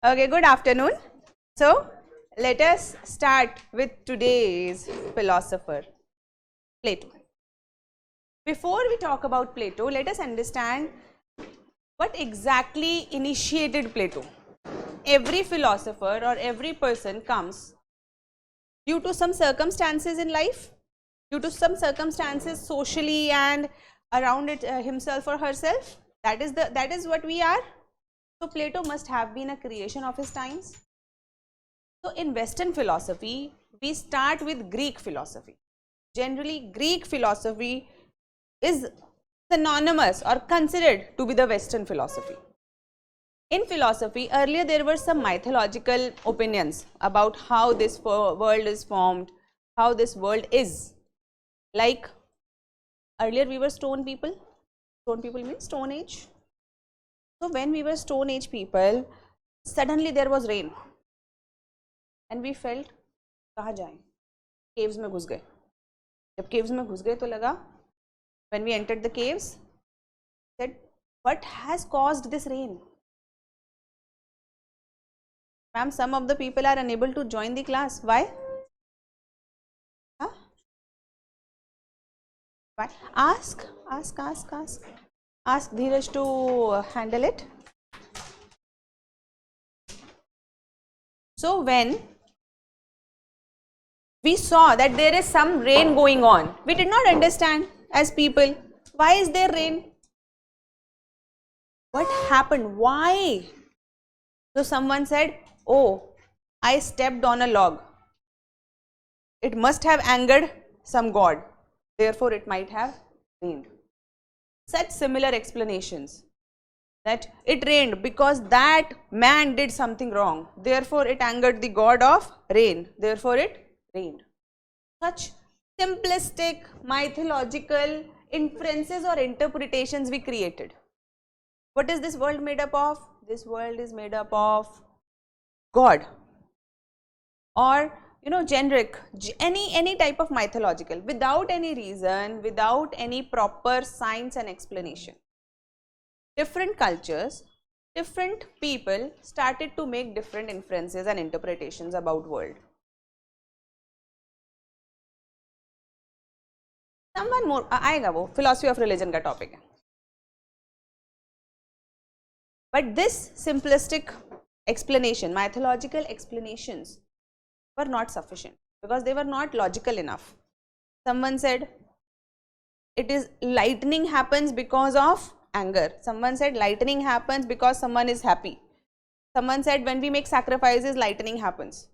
Okay, good afternoon. So, let us start with today's philosopher, Plato. Before we talk about Plato, let us understand what exactly initiated Plato. Every philosopher or every person comes due to some circumstances in life, due to some circumstances socially and around it himself or herself. That is what we are. So Plato must have been a creation of his times. So in Western philosophy, we start with Greek philosophy. Generally, Greek philosophy is synonymous or considered to be the Western philosophy. In philosophy, earlier there were some mythological opinions about how this world is formed, how this world is. Like earlier we were stone people. Stone people means Stone Age. So when we were Stone Age people, suddenly there was rain and we felt कहाँ जाएं? Caves में घुस गए. जब caves में घुस गए तो लगा, when we entered the caves, said, what has caused this rain? Ma'am, some of the people are unable to join the class. Why? Huh? Why? Ask Dheeraj to handle it. So when we saw that there is some rain going on, we did not understand as people, why is there rain? What happened? Why? So someone said, oh, I stepped on a log. It must have angered some god. Therefore, it might have rained. Such similar explanations, that it rained because that man did something wrong. Therefore, it angered the god of rain. Therefore, it rained. Such simplistic mythological inferences or interpretations we created. What is this world made up of? This world is made up of God, or generic, any type of mythological, without any reason, without any proper science and explanation. Different cultures, different people started to make different inferences and interpretations about world. Someone more आएगा वो philosophy of religion का topic है. But this simplistic explanation, mythological explanations, were not sufficient because they were not logical enough. Someone said it is lightning happens because of anger. Someone said lightning happens because someone is happy. Someone said when we make sacrifices, lightning happens.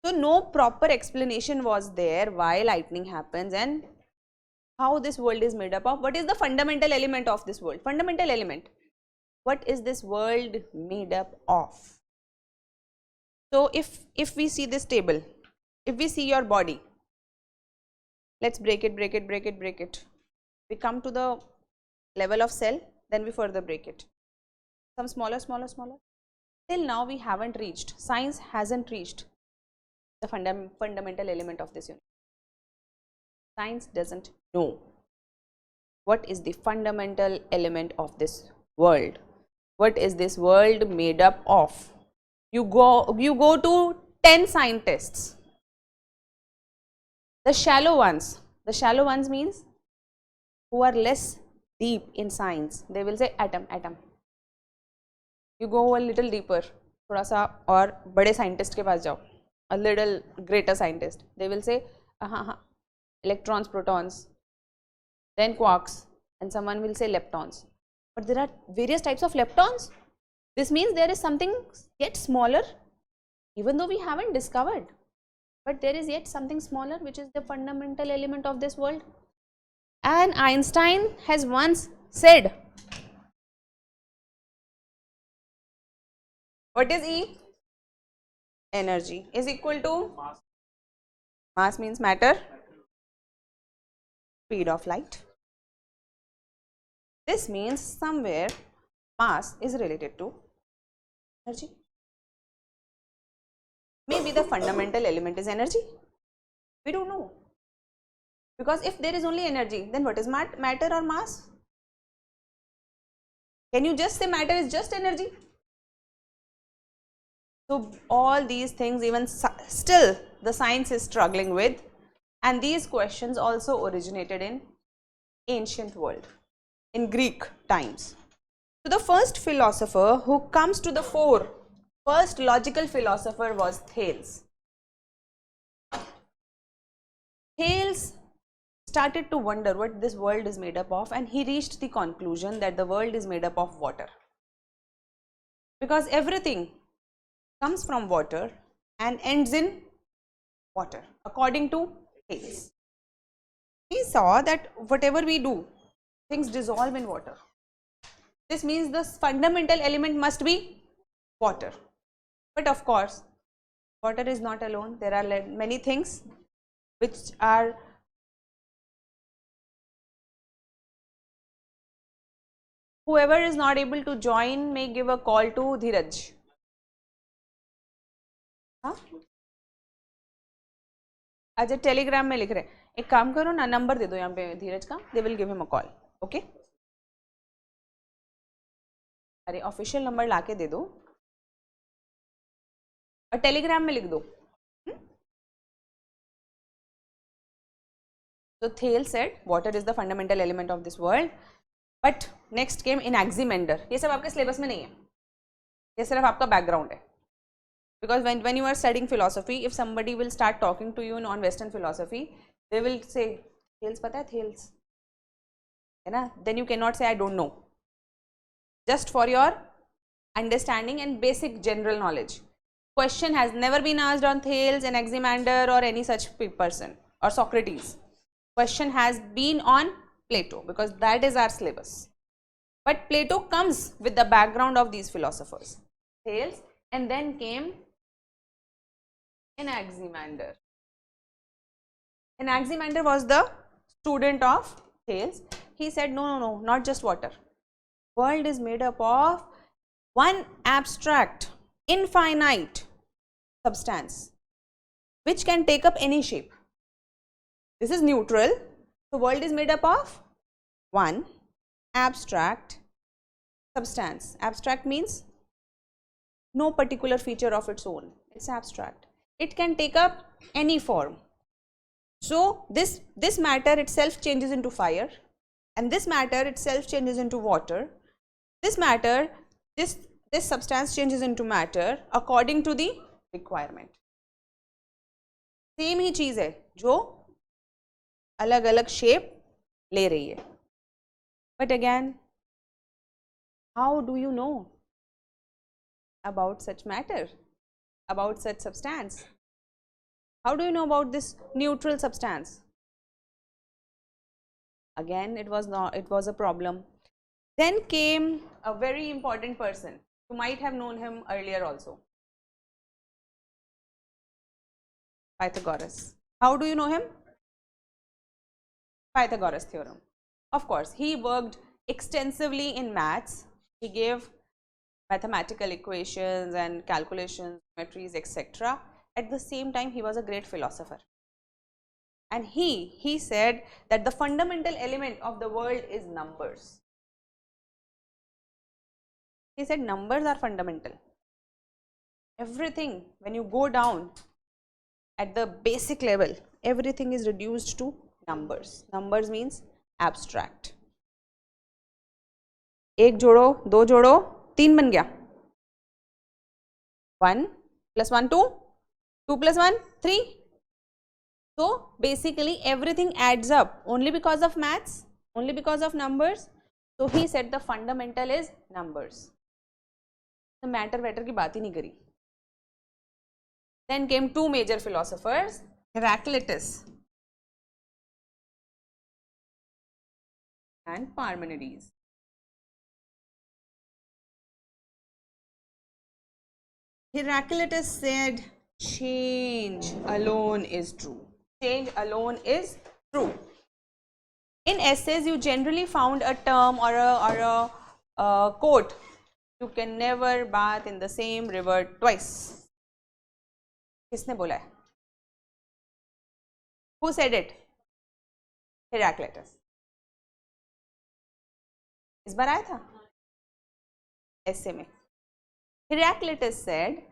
So no proper explanation was there why lightning happens and how this world is made up of. What is the fundamental element of this world? Fundamental element. What is this world made up of? So if we see this table, if we see your body, let's break it. We come to the level of cell, then we further break it. Some smaller. Till now we haven't reached, science hasn't reached the fundamental element of this universe. Science doesn't know what is the fundamental element of this world. What is this world made up of? You go to 10 scientists. The shallow ones means who are less deep in science. They will say atom. You go a little deeper, थोड़ा सा और बड़े scientist के पास जाओ, a little greater scientist. They will say electrons, protons, then quarks, and someone will say leptons. But there are various types of leptons. This means there is something yet smaller, even though we haven't discovered, but there is yet something smaller which is the fundamental element of this world. And Einstein has once said, what is E? Energy is equal to mass means matter, speed of light. This means somewhere mass is related to energy. Maybe the fundamental element is energy. We don't know. Because if there is only energy, then what is matter or mass? Can you just say matter is just energy? So all these things, even still the science is struggling with, and these questions also originated in ancient world, in Greek times. So the first philosopher who comes to the fore, first logical philosopher, was Thales. Thales started to wonder what this world is made up of, and he reached the conclusion that the world is made up of water, because everything comes from water and ends in water, according to Thales. He saw that whatever we do, things dissolve in water. This means the fundamental element must be water. But of course, water is not alone. There are many things which are whoever is not able to join may give a call to Dheeraj. हाँ? अच्छा Telegram में लिख रहे हैं, एक काम करो ना, नंबर दे दो यहाँ पे धीरज का, they will give him a call. Okay, अरे ऑफिशियल नंबर लाके दे दो और टेलीग्राम में लिख दो. So Thales said water is the fundamental element of this world. But next came Anaximander. ये सब आपके सिलेबस में नहीं है, ये सिर्फ आपका बैकग्राउंड है. Because when you are studying philosophy, if somebody will start talking to you on Western philosophy, they will say, Thales पता है Thales, है ना? Then you cannot say I don't know. Just for your understanding and basic general knowledge. Question has never been asked on Thales, Anaximander, or any such person, or Socrates. Question has been on Plato, because that is our syllabus. But Plato comes with the background of these philosophers, Thales, and then came Anaximander. Anaximander was the student of Thales. He said, no, not just water. World is made up of one abstract, infinite substance, which can take up any shape. This is neutral. The world is made up of one abstract substance. Abstract means no particular feature of its own. It's abstract. It can take up any form. So this matter itself changes into fire, and this matter itself changes into water. This matter, this substance changes into matter according to the requirement. Same ही चीज है जो अलग अलग shape ले रही है. But again, how do you know about such matter, about such substance? How do you know about this neutral substance? Again, it was a problem. Then came a very important person. You might have known him earlier also. Pythagoras. How do you know him? Pythagoras theorem. Of course, he worked extensively in maths. He gave mathematical equations and calculations, geometries, etc. At the same time, he was a great philosopher. And he said that the fundamental element of the world is numbers. He said numbers are fundamental. Everything, when you go down at the basic level, everything is reduced to numbers. Numbers means abstract. एक जोड़ो, दो जोड़ो, तीन बन गया. 1 plus 1 2, 2 plus 1 3. So basically everything adds up only because of maths, only because of numbers. So he said the fundamental is numbers. The matter की बात ही नहीं करी. Then came two major philosophers, Heraclitus and Parmenides. Heraclitus said change alone is true. Change alone is true. In essays, you generally found a term or a quote. You can never bath in the same river twice. किसने बोला है? Who said it? Heraclitus. इस बार आया था essay में. Heraclitus said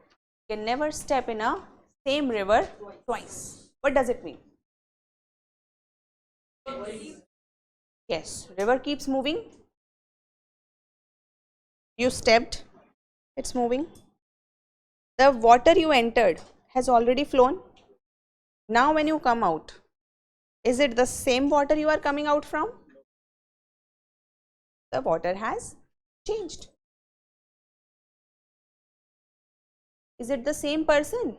can never step in a same river twice. What does it mean? Yes, river keeps moving. You stepped, it's moving. The water you entered has already flown. Now when you come out, is it the same water you are coming out from? The water has changed. Is it the same person?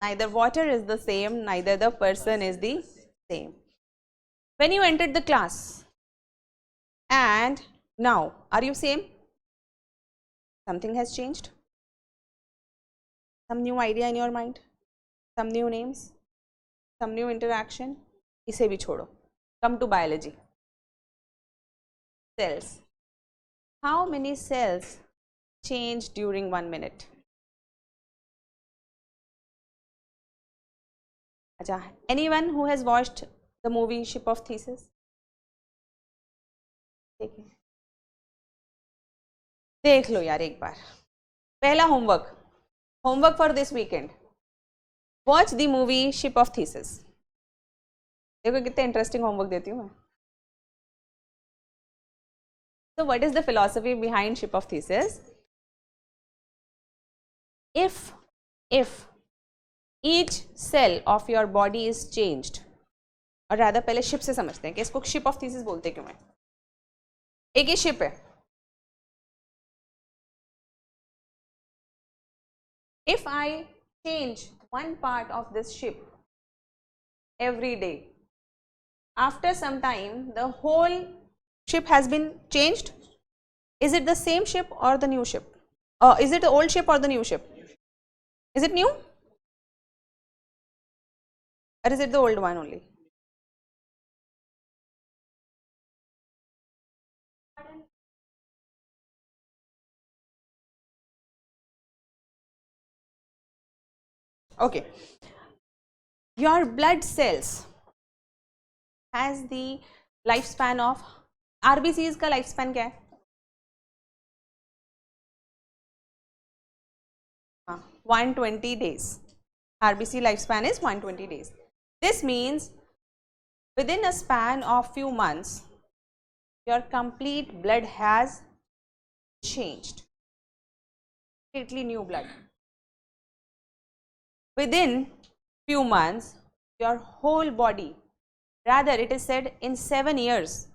Neither water is the same, neither the person is the same. When you entered the class and now, are you same? Something has changed? Some new idea in your mind? Some new names? Some new interaction? इसे भी छोड़ो. Come to biology. Cells. How many cells change during 1 minute? अच्छा, anyone who has watched the movie Ship of Theseus? देखिए, देख लो यार एक बार. पहला homework for this weekend. Watch the movie Ship of Theseus. देखो कितने interesting homework देती हूँ मैं. So what is the philosophy behind Ship of Theseus? If each cell of your body is changed, और rather पहले ship से समझते हैं कि इसको Ship of Theseus बोलते क्यों हैं. एक ही ship है. If I change one part of this ship every day, after some time the whole ship has been changed. Is it the same ship or the new ship? Is it the old ship or the new ship? Is it new? Or is it the old one only? Okay. Your blood cells has the lifespan of RBCs का lifespan क्या है? 120 days. RBC lifespan is 120 days. This means within a span of few months, your complete blood has changed. Completely new blood. Within few months, your whole body, rather it is said in 7 years,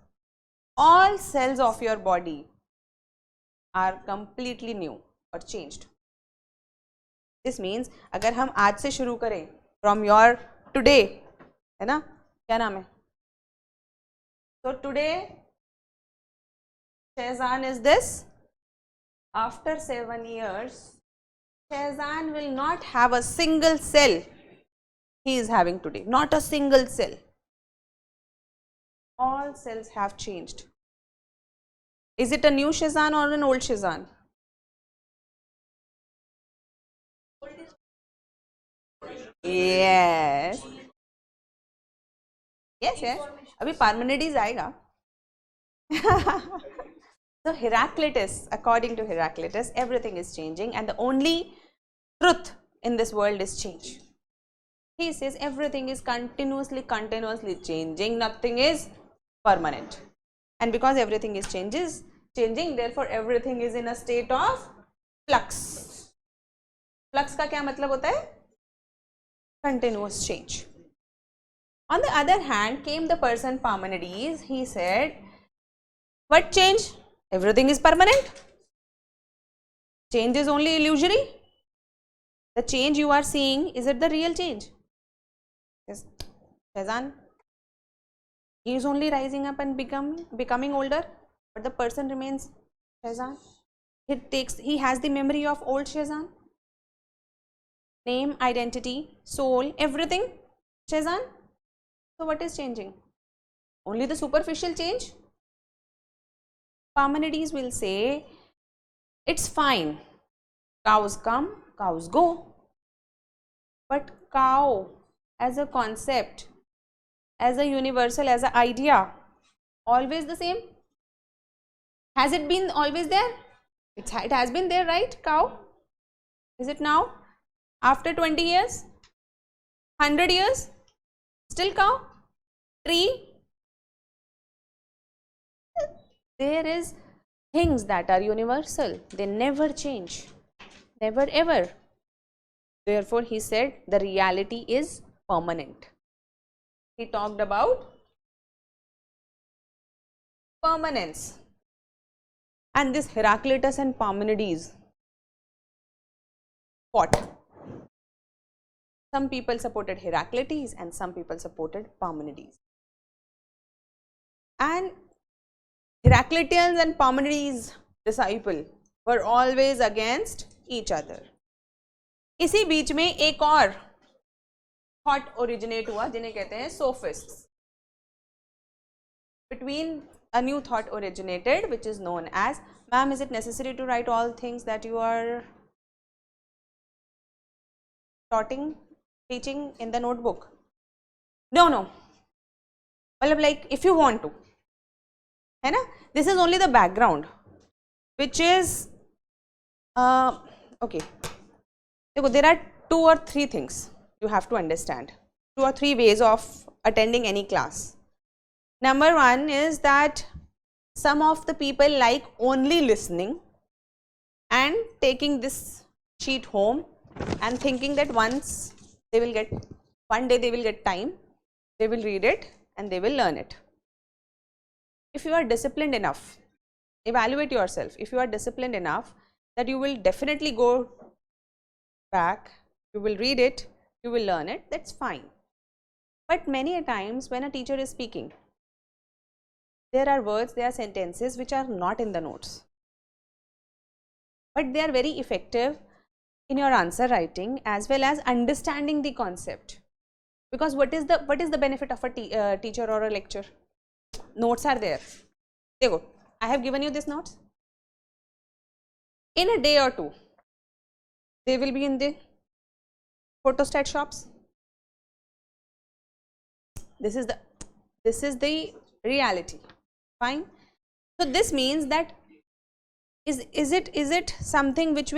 all cells of your body are completely new or changed. This means अगर हम आज से शुरू करें from your today, है ना, क्या नाम है? So today Shehzan is this. After 7 years, Shehzan will not have a single cell he is having today. Not a single cell. All cells have changed. Is it a new Shehzan or an old Shehzan? Yes. Yes. अभी Parmenides आएगा. So Heraclitus, according to Heraclitus, everything is changing and the only truth in this world is change. He says everything is continuously changing, nothing is permanent. And because everything is changing, therefore everything is in a state of flux. Flux का क्या मतलब होता है? Continuous change. On the other hand, came the person Parmenides. He said, what change? Everything is permanent. Change is only illusory. The change you are seeing, is it the real change? Yes. Shehzan, he is only rising up and becoming older, but the person remains Shehzan. He has the memory of old Shehzan. Name, identity, soul, everything Shehzan. So what is changing? Only the superficial change? Parmenides will say, it's fine. Cows come, cows go. But cow as a concept, as a universal, as an idea, always the same? Has it been always there? It has been there, right? Cow. Is it now? After 20 years? 100 years? Still cow? Tree? There is things that are universal. They never change. Never ever. Therefore, he said the reality is permanent. He talked about permanence. And this Heraclitus and Parmenides fought. Some people supported Heraclitus and some people supported Parmenides. And Heraclitians and Parmenides disciple were always against each other. इसी बीच में एक और thought originate हुआ जिन्हें कहते हैं sophists. Between a new thought originated which is known as, ma'am, is it necessary to write all things that you are teaching in the notebook? No. Well, like if you want to. है ना? This is only the background which is okay. There are 2 or 3 things you have to understand, 2 or 3 ways of attending any class. Number 1 is that some of the people like only listening and taking this sheet home and thinking that one day they will get time, they will read it and they will learn it. If you are disciplined enough, evaluate yourself. If you are disciplined enough that you will definitely go back, you will read it, you will learn it, that's fine. But many a times when a teacher is speaking, there are words, there are sentences which are not in the notes, but they are very effective in your answer writing as well as understanding the concept. Because what is the benefit of a teacher or a lecture? Notes are there. There you go. I have given you these notes. In a day or 2, they will be in the photostat shops. This is the reality. Fine. So this means that is it something which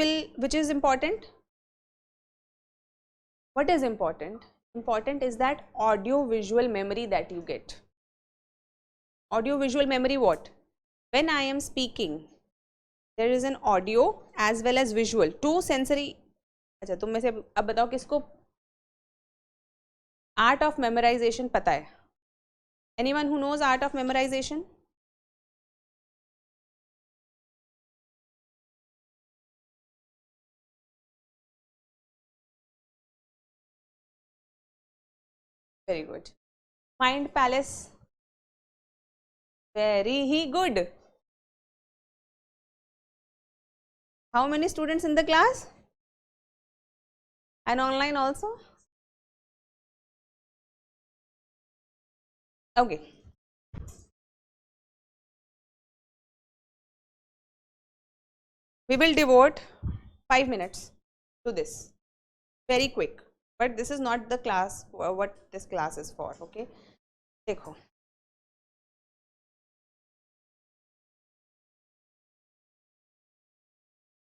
is important? What is important? Important is that audio visual memory that you get. Audio visual memory what? When I am speaking, there is an audio as well as visual, 2 sensory. अच्छा, तुम में से अब बताओ किसको art of memorization पता है? Anyone who knows art of memorization? Very good. Mind palace. Very good. How many students in the class? And online also? Okay. We will devote 5 minutes to this. Very quick. But this is not the class, what this class is for. Okay. देखो.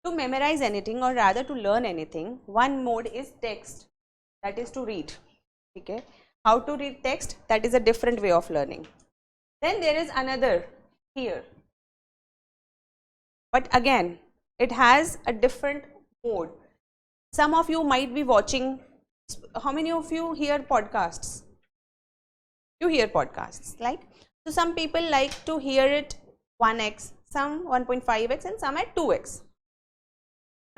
To memorize anything or rather to learn anything, one mode is text, that is to read. Okay. How to read text? That is a different way of learning. Then there is another here. But again, it has a different mode. Some of you might be watching. How many of you hear podcasts? You hear podcasts, like? So some people like to hear it 1x, some 1.5x and some at 2x.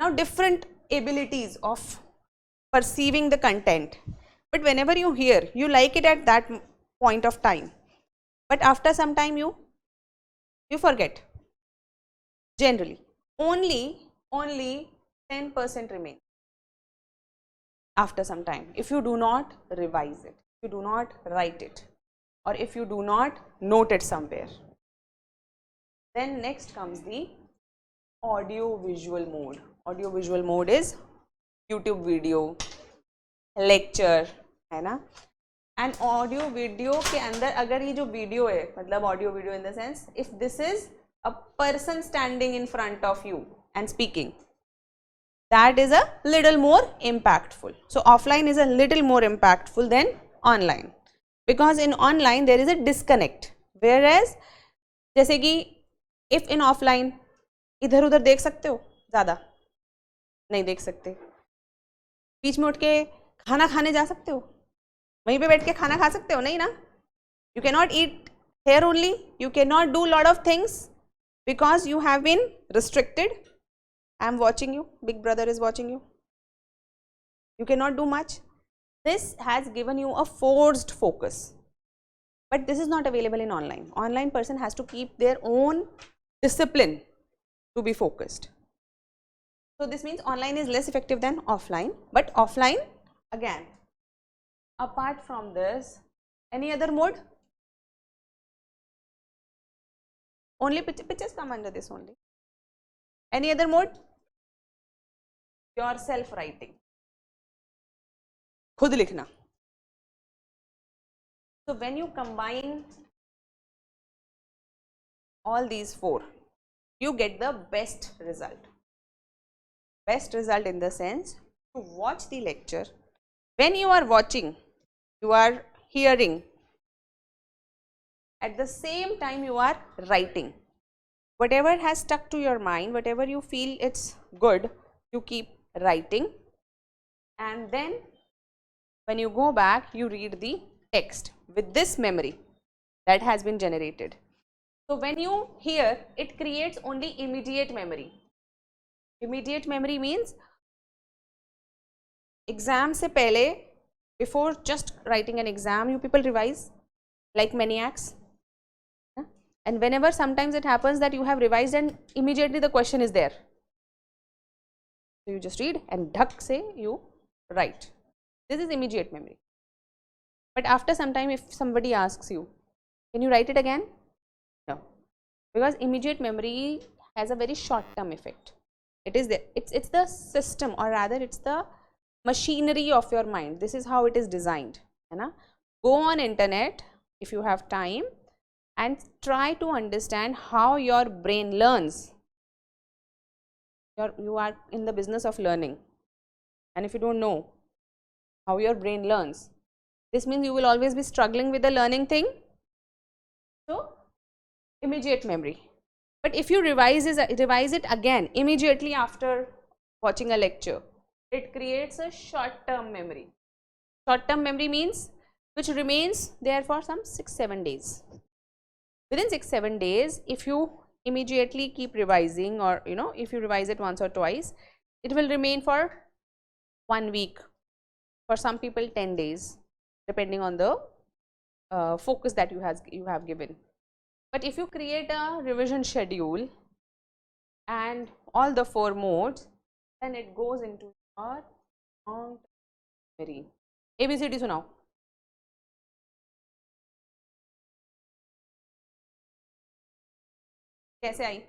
Now different abilities of perceiving the content. But whenever you hear, you like it at that point of time. But after some time you forget. Generally. Only 10% remains. After some time, if you do not revise it, if you do not write it, or if you do not note it somewhere. Then next comes the audio visual mode. Audio visual mode is YouTube video, lecture, है ना? And audio video के अंदर अगर ये जो video है, मतलब audio video in the sense, if this is a person standing in front of you, and speaking. That is a little more impactful. So offline is a little more impactful than online, because in online there is a disconnect, whereas जैसे कि if in offline इधर उधर देख सकते हो, ज़्यादा नहीं देख सकते, बीच में उठ के खाना खाने जा सकते हो, वहीं पे बैठ के खाना खा सकते हो, नहीं ना, you cannot eat here only, you cannot do lot of things because you have been restricted. I am watching you, big brother is watching you, you cannot do much. This has given you a forced focus, but this is not available in online. Online person has to keep their own discipline to be focused. So this means online is less effective than offline, but offline again. Apart from this, any other mode? Only pictures come under this only. Any other mode? Yourself writing, खुद लिखना. So when you combine all these four, you get the best result. Best result in the sense to watch the lecture. When you are watching, you are hearing, at the same time you are writing. Whatever has stuck to your mind, whatever you feel it's good, you keep writing, and then when you go back you read the text with this memory that has been generated. So when you hear, it creates only immediate memory. Immediate memory means exam se pehle, before just writing an exam, you people revise like maniacs, and whenever sometimes it happens that you have revised and immediately the question is there, so you just read and dhak se you write. This is immediate memory. But after some time, if somebody asks you, can you write it again? No, because immediate memory has a very short term effect. It is the, it's the system, or rather it's the machinery of your mind. This is how it is designed. Go on internet if you have time and try to understand how your brain learns. You are in the business of learning, and if you don't know how your brain learns, this means you will always be struggling with the learning thing. So immediate memory. But if you revise it again immediately after watching a lecture, it creates a short term memory. Short term memory means which remains there for some 6-7 days. Within 6-7 days, if you immediately keep revising, or if you revise it once or twice, it will remain for 1 week, for some people 10 days, depending on the focus that you have given. But if you create a revision schedule and all the 4 modes, then it goes into your long memory. ABCD सुनाओ. कैसे आई?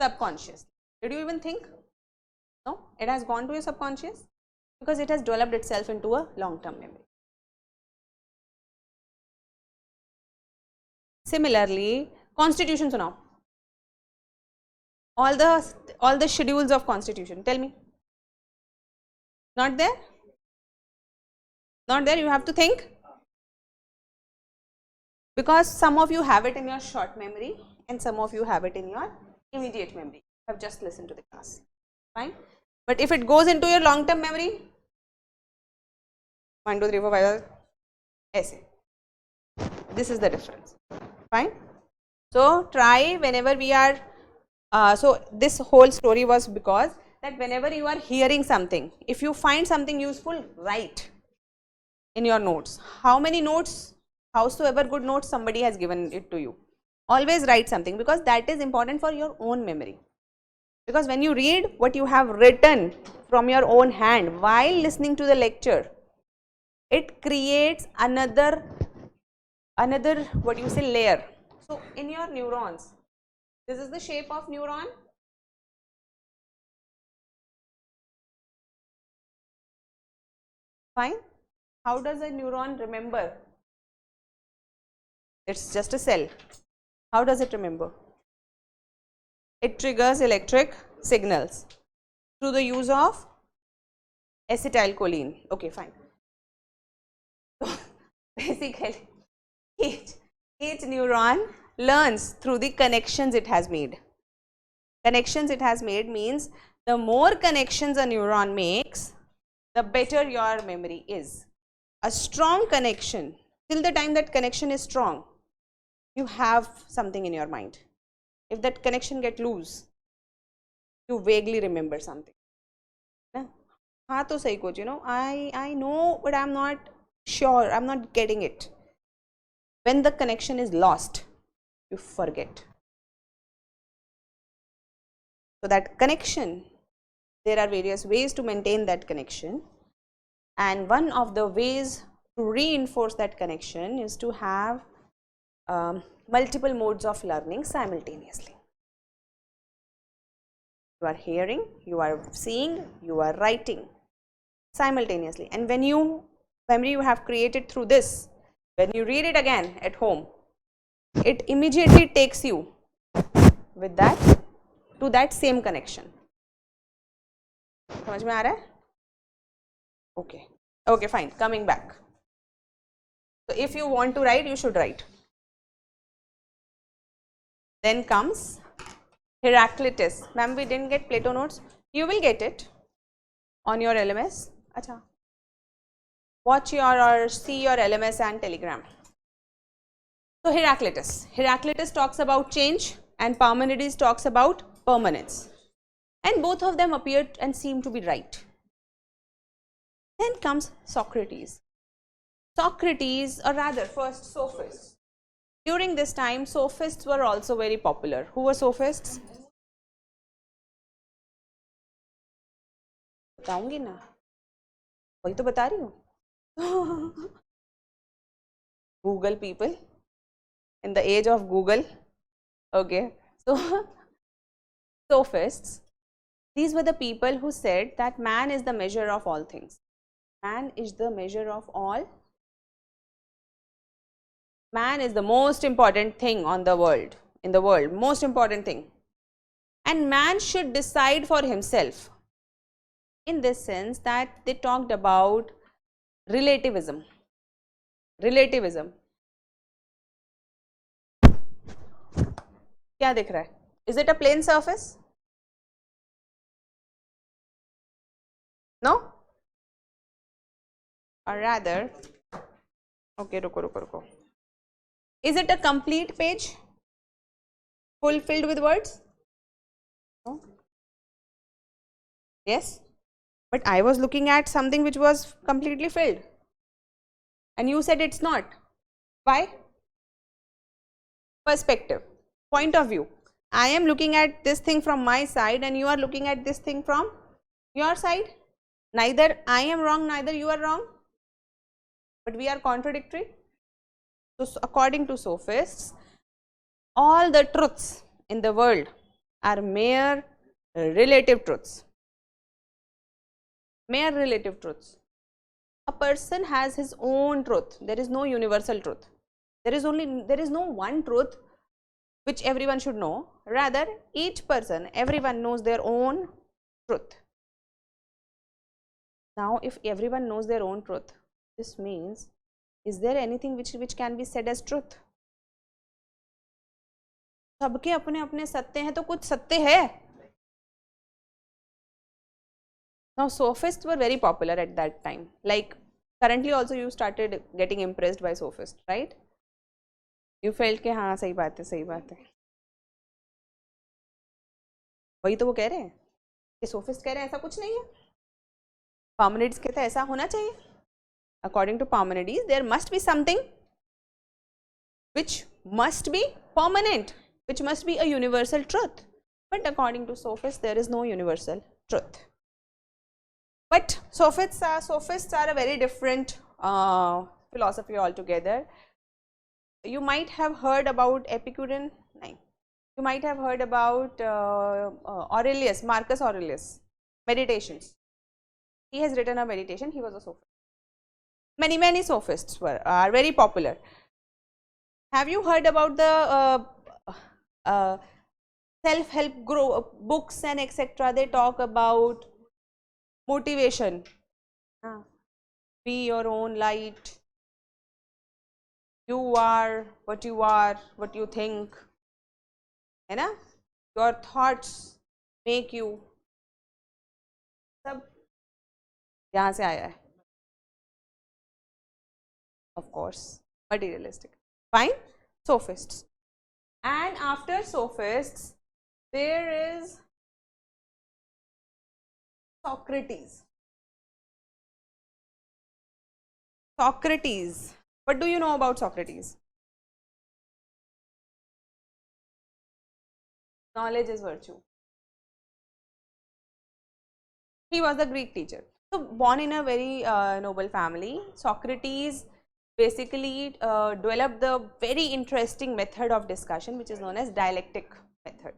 Subconscious. Did you even think? No, it has gone to your subconscious because it has developed itself into a long term memory. Similarly, constitution सुनाओ. All the schedules of constitution, tell me. Not there? Not there, you have to think. Because some of you have it in your short memory and some of you have it in your immediate memory. You have just listened to the class. Fine. But if it goes into your long term memory, 1, 2, 3, 4, 5, essay. This is the difference. Fine. So try whenever we are, so this whole story was because that whenever you are hearing something, if you find something useful, write in your notes. How many notes, howsoever good notes somebody has given it to you, always write something, because that is important for your own memory. Because when you read what you have written from your own hand while listening to the lecture, it creates another what you say layer. So in your neurons, this is the shape of neuron. Fine. How does a neuron remember? It's just a cell. How does it remember? It triggers electric signals through the use of acetylcholine. Okay, fine. So basically, each neuron learns through the connections it has made. Connections it has made means the more connections a neuron makes, the better your memory is. A strong connection, till the time that connection is strong, you have something in your mind. If that connection gets loose, you vaguely remember something. हाँ तो सही coach, you know, I know, but I'm not sure, I'm not getting it. When the connection is lost, you forget. So that connection, there are various ways to maintain that connection, and one of the ways to reinforce that connection is to have multiple modes of learning simultaneously. You are hearing, you are seeing, you are writing simultaneously, and when memory you have created through this, when you read it again at home, it immediately takes you with that to that same connection. समझ में आ रहा है? Okay. Okay, fine. Coming back. So if you want to write, you should write. Then comes Heraclitus. Ma'am, we didn't get Plato notes. You will get it on your LMS. Acha. Watch your or see your LMS and Telegram. So Heraclitus. Heraclitus talks about change and Parmenides talks about permanence. And both of them appear and seem to be right. Then comes Socrates. Socrates, or rather first sophists. During this time, sophists were also very popular. Who were sophists? बताऊंगी ना, वही तो बता रही हूँ. Google people, in the age of Google. Okay, so sophists, these were the people who said that man is the measure of all things. Man is the measure of all. Man is the most important thing on the world, in the world, most important thing. And man should decide for himself. In this sense that they talked about relativism. Relativism. क्या दिख रहा है? Is it a plane surface? No? Or rather, okay, रुको. Is it a complete page? Full filled with words? No? Yes? But I was looking at something which was completely filled. And you said it's not. Why? Perspective. Point of view. I am looking at this thing from my side and you are looking at this thing from your side. Neither I am wrong, neither you are wrong. But we are contradictory. So according to sophists, all the truths in the world are mere relative truths. Mere relative truths. A person has his own truth. There is no universal truth. There is no one truth which everyone should know. Rather, each person, everyone knows their own truth. Now, if everyone knows their own truth, this means, is there anything which can be said as truth? सबके अपने अपने सत्य हैं, तो कुछ सत्य है. Now, sophists were very popular at that time. Like currently also you started getting impressed by sophists, right? You felt कि हाँ सही बात है. वही तो वो कह रहे हैं कि सोफिस्ट कह रहे हैं ऐसा कुछ नहीं है. Parmenides कहते हैं ऐसा होना चाहिए. According to Parmenides, there must be something which must be permanent, which must be a universal truth. But according to sophists, there is no universal truth. But sophists are a very different philosophy altogether. You might have heard about Epicurean. You might have heard about Aurelius, Marcus Aurelius, meditations. He has written a meditation. He was a sophist. Many sophists are very popular. Have you heard about the self-help books and etc. They talk about motivation. Be your own light. You are, what you think. है ना? Your thoughts make you. सब यहाँ से आया है. Of course, materialistic. Fine. Sophists. And after sophists, there is Socrates. Socrates. What do you know about Socrates? Knowledge is virtue. He was a Greek teacher. So, born in a very noble family, Socrates basically developed the very interesting method of discussion, which is known as dialectic method.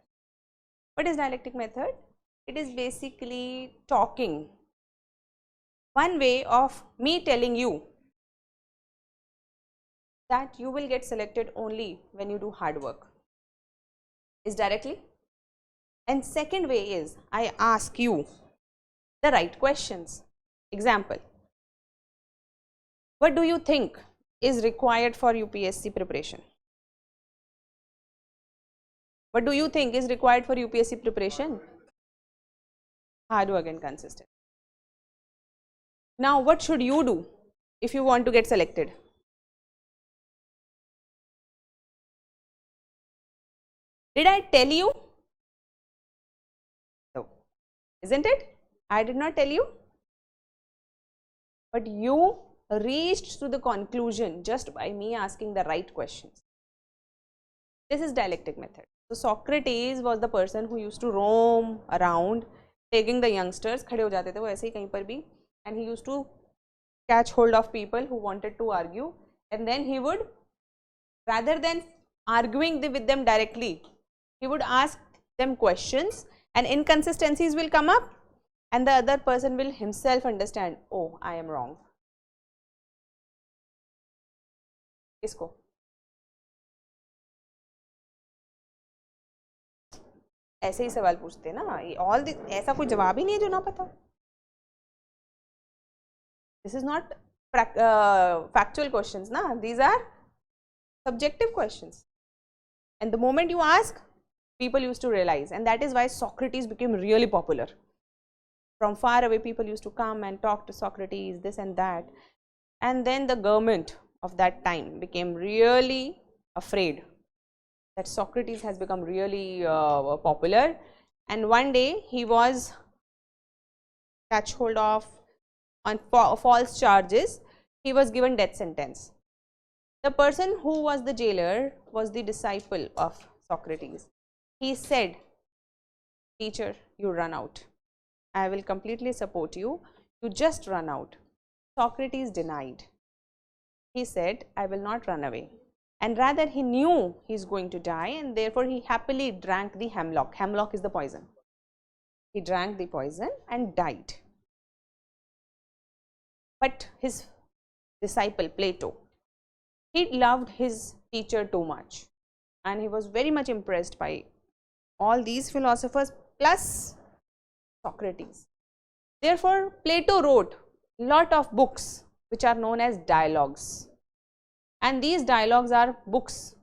What is dialectic method? It is basically talking. One way of me telling you that you will get selected only when you do hard work is directly. And second way is I ask you the right questions. Example, what do you think is required for UPSC preparation? What do you think is required for UPSC preparation? Hard work and consistent. Now, what should you do if you want to get selected? Did I tell you? No. Isn't it? I did not tell you. But you reached to the conclusion just by me asking the right questions. This is dialectic method. So Socrates was the person who used to roam around taking the youngsters, खड़े हो जाते थे वो ऐसे ही कहीं पर भी, and he used to catch hold of people who wanted to argue, and then he would, rather than arguing with them directly, he would ask them questions and inconsistencies will come up and the other person will himself understand, oh, I am wrong. इसको ऐसे ही सवाल पूछते हैं ना, ऐसा कोई जवाब ही नहीं है जो ना पता. This is not factual questions, na. These are subjective questions. And the moment you ask, people used to realize, and that is why Socrates became really popular. From far away, people used to come and talk to Socrates, this and that. And then the government of that time became really afraid that Socrates has become really popular. And one day he was catch hold of on false charges. He was given death sentence. The person who was the jailer was the disciple of Socrates. He said, teacher, you run out. I will completely support you. You just run out. Socrates denied. He said, I will not run away. And rather he knew he is going to die, and therefore he happily drank the hemlock. Hemlock is the poison. He drank the poison and died. But his disciple Plato, he loved his teacher too much, and he was very much impressed by all these philosophers plus Socrates. Therefore, Plato wrote a lot of books which are known as dialogues, and these dialogues are books,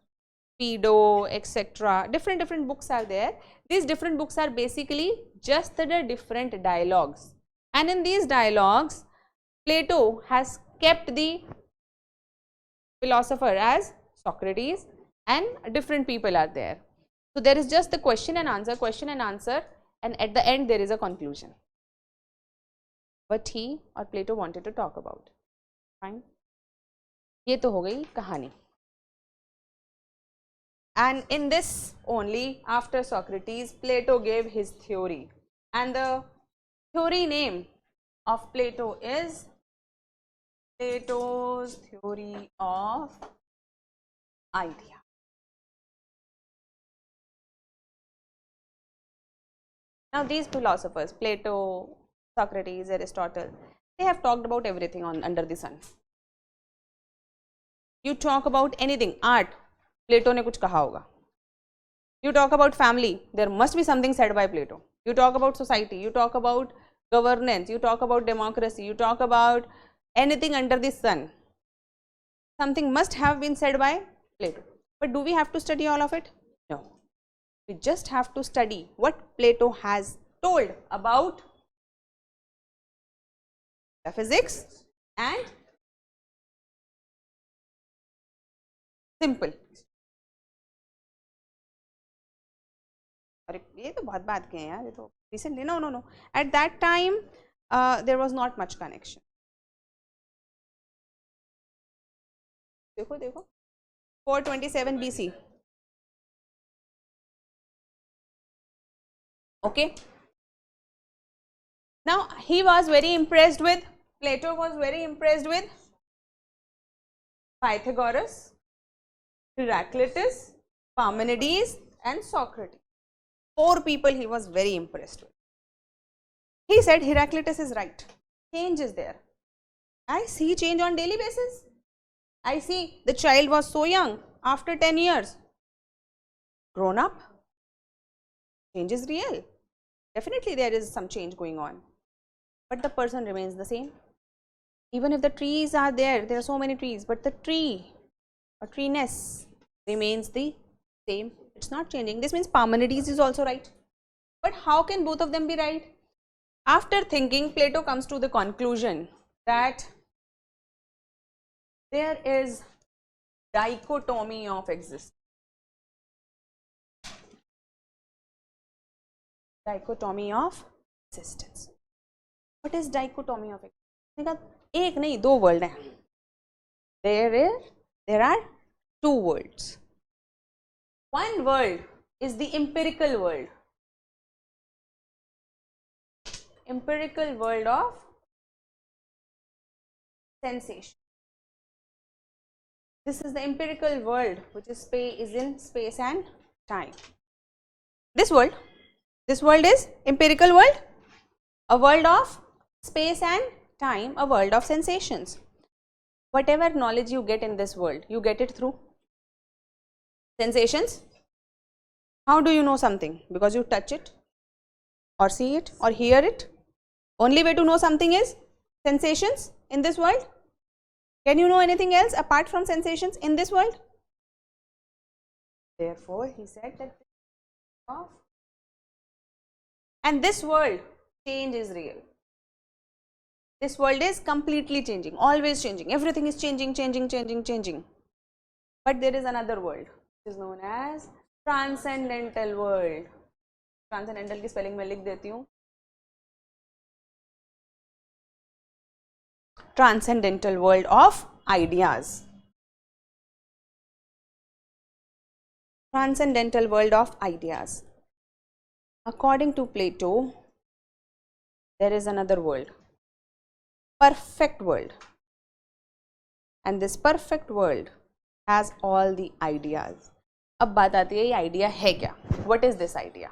Phaedo, etc. Different books are there. These different books are basically just the different dialogues, and in these dialogues Plato has kept the philosopher as Socrates, and different people are there. So there is just the question and answer, and at the end there is a conclusion. What he or Plato wanted to talk about. Fine. ये तो हो गई कहानी. And in this only, after Socrates, Plato gave his theory, and the theory name of Plato is Plato's theory of idea. Now these philosophers, Plato, Socrates, Aristotle, they have talked about everything under the sun. You talk about anything, art, Plato ने कुछ कहा होगा. You talk about family, there must be something said by Plato. You talk about society, you talk about governance, you talk about democracy, you talk about anything under the sun. Something must have been said by Plato. But do we have to study all of it? No. We just have to study what Plato has told about physics and simple. ये तो बहुत बात किए हैं यार, ये तो recently no. At that time there was not much connection. देखो 427 BC. Okay. Now he was very impressed with, Plato was very impressed with Pythagoras, Heraclitus, Parmenides and Socrates. 4 people he was very impressed with. He said Heraclitus is right. Change is there. I see change on daily basis. I see the child was so young, after 10 years, grown up. Change is real. Definitely there is some change going on. But the person remains the same. Even if the trees are there, there are so many trees, but the tree or treeness remains the same. It's not changing. This means Parmenides is also right. But how can both of them be right? After thinking, Plato comes to the conclusion that there is dichotomy of existence. Dichotomy of existence. What is dichotomy of existence? एक नहीं, 2 world हैं. There are 2 worlds. One world is the empirical world. Empirical world of sensation. This is the empirical world which is in space and time. This world is empirical world, a world of space and time, a world of sensations. Whatever knowledge you get in this world, you get it through sensations. How do you know something? Because you touch it or see it or hear it. Only way to know something is sensations in this world. Can you know anything else apart from sensations in this world? Therefore, he said that and this world, change is real. This world is completely changing, always changing. Everything is changing. But there is another world, which is known as transcendental world. Transcendental की spelling मैं लिख देती हूँ. Transcendental world of ideas. Transcendental world of ideas. According to Plato, there is another world, perfect world, and this perfect world has all the ideas. अब बात आती है ये idea है क्या? What is this idea?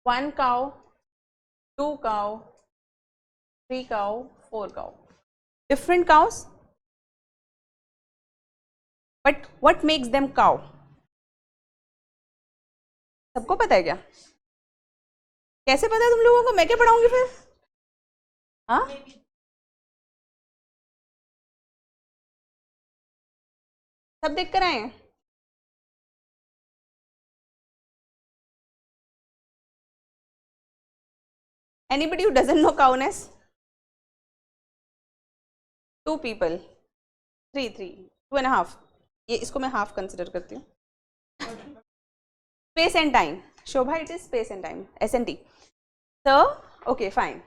1 cow, 2 cow, 3 cow, 4 cow. Different cows, but what makes them cow? सबको पता है क्या? कैसे पता है तुम लोगों को? मैं क्या पढ़ाऊंगी फिर? हाँ? सब देख कर आए हैं? Anybody who doesn't know cowness? 2 people, 3, 2.5. ये इसको मैं half consider करती हूँ. Space and time. Shobha, it is space and time. SNT. So, okay, fine.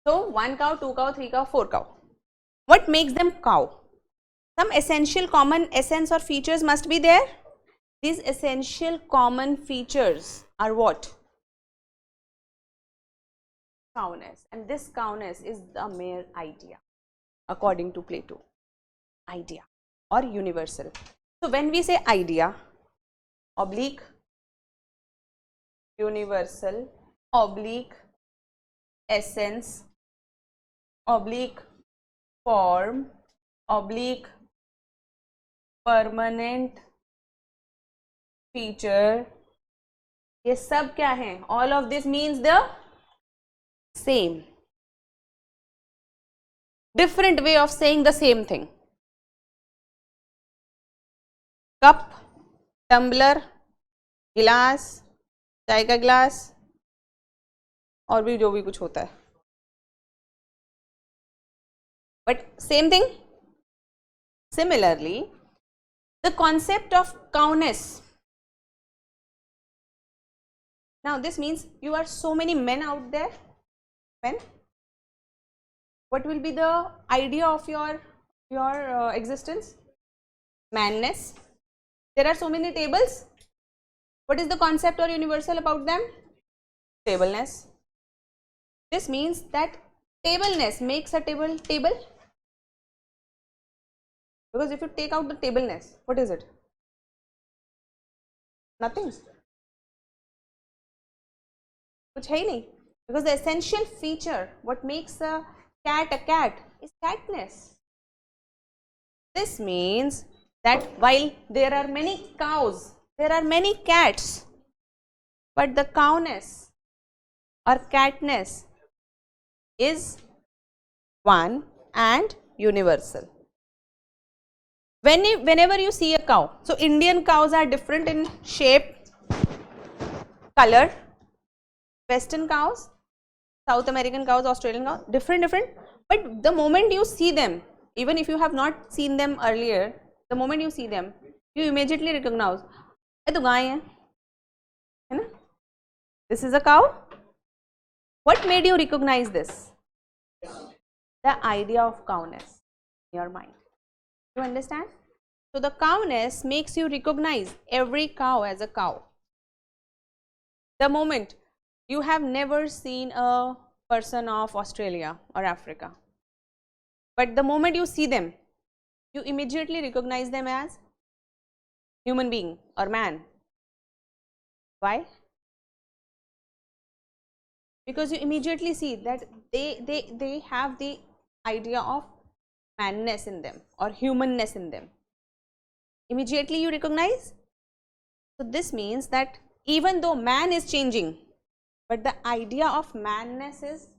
So, 1 cow, 2 cow, 3 cow, 4 cow. What makes them cow? Some essential common essence or features must be there. These essential common features are what? Cowness. And this cowness is the mere idea, according to Plato. Idea or universal. So, when we say idea, oblique, universal, oblique, essence, oblique, form, oblique, permanent feature, ये सब क्या है? All of this means the same. Different way of saying the same thing. Cup, tumbler, गिलास, चाय का गिलास, और भी जो भी कुछ होता है. But same thing. Similarly, the concept of cowness. Now this means you are so many men out there. Men. What will be the idea of your existence? Manness. There are so many tables. What is the concept or universal about them? Tableness. This means that tableness makes a table table. Because if you take out the tableness, what is it? Nothing. कुछ है ही नहीं. Because the essential feature, what makes a cat is catness. This means that while there are many cows, there are many cats, but the cowness or catness is one and universal. Whenever you see a cow, so Indian cows are different in shape, color. Western cows, South American cows, Australian cows, different. But the moment you see them, even if you have not seen them earlier, the moment you see them, you immediately recognize, ये तो गाय है ना? This is a cow. What made you recognize this? The idea of cowness in your mind. You understand? So the cowness makes you recognize every cow as a cow. The moment you have never seen a person of Australia or Africa, but the moment you see them, you immediately recognize them as human being or man. Why? Because you immediately see that they have the idea of manness in them or humanness in them. Immediately you recognize. So this means that even though man is changing, but the idea of manness is,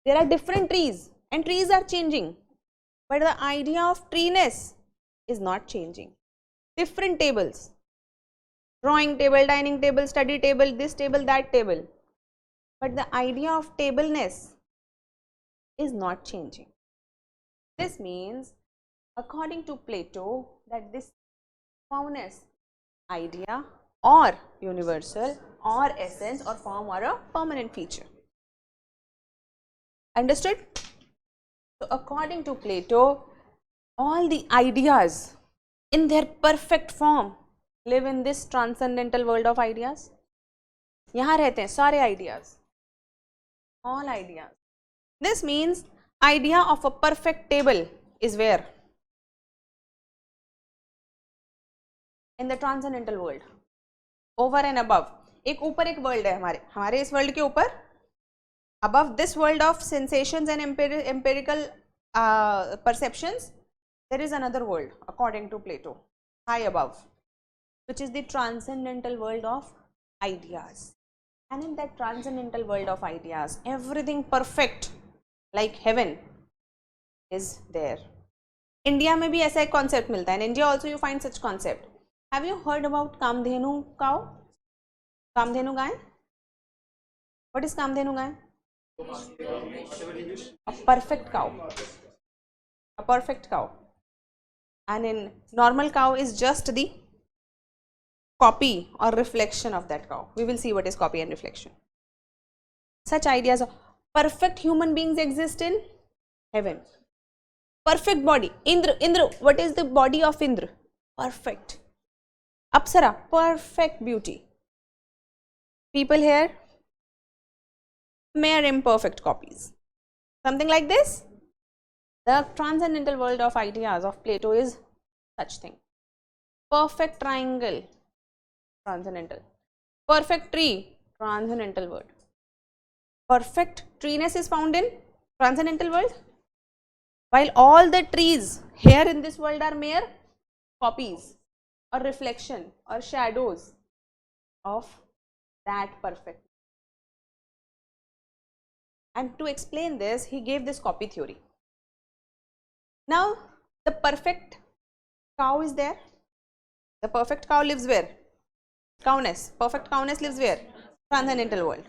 there are different trees and trees are changing, but the idea of treeness is not changing. Different tables, drawing table, dining table, study table, this table, that table, but the idea of tableness is not changing. This means, according to Plato, that this cowness idea or universal or essence or form or a permanent feature. Understood? So according to Plato, all the ideas in their perfect form live in this transcendental world of ideas. यहाँ रहते हैं सारे ideas, all ideas. This means idea of a perfect table is where? In the transcendental world. Over and above. एक ऊपर एक world है हमारे इस world के ऊपर. Above this world of sensations and empirical perceptions, there is another world according to Plato, high above, which is the transcendental world of ideas. And in that transcendental world of ideas, everything perfect like heaven is there. India में भी ऐसा एक concept मिलता है. In India also you find such concept. Have you heard about Kamdhenu cow? Kamdhenu guy? What is Kamdhenu guy? A perfect cow. A perfect cow. And in normal cow is just the copy or reflection of that cow. We will see what is copy and reflection. Such ideas of perfect human beings exist in heaven. Perfect body. Indra, what is the body of Indra? Perfect. Apsara, perfect beauty. People here, mere imperfect copies. Something like this. The transcendental world of ideas of Plato is such thing. Perfect triangle, transcendental. Perfect tree, transcendental world. Perfect treeness is found in transcendental world. While all the trees here in this world are mere copies or reflection or shadows of that perfect. And to explain this, he gave this copy theory. Now, the perfect cow is there. The perfect cow lives where? Cowness. Perfect cowness lives where? Transcendental world.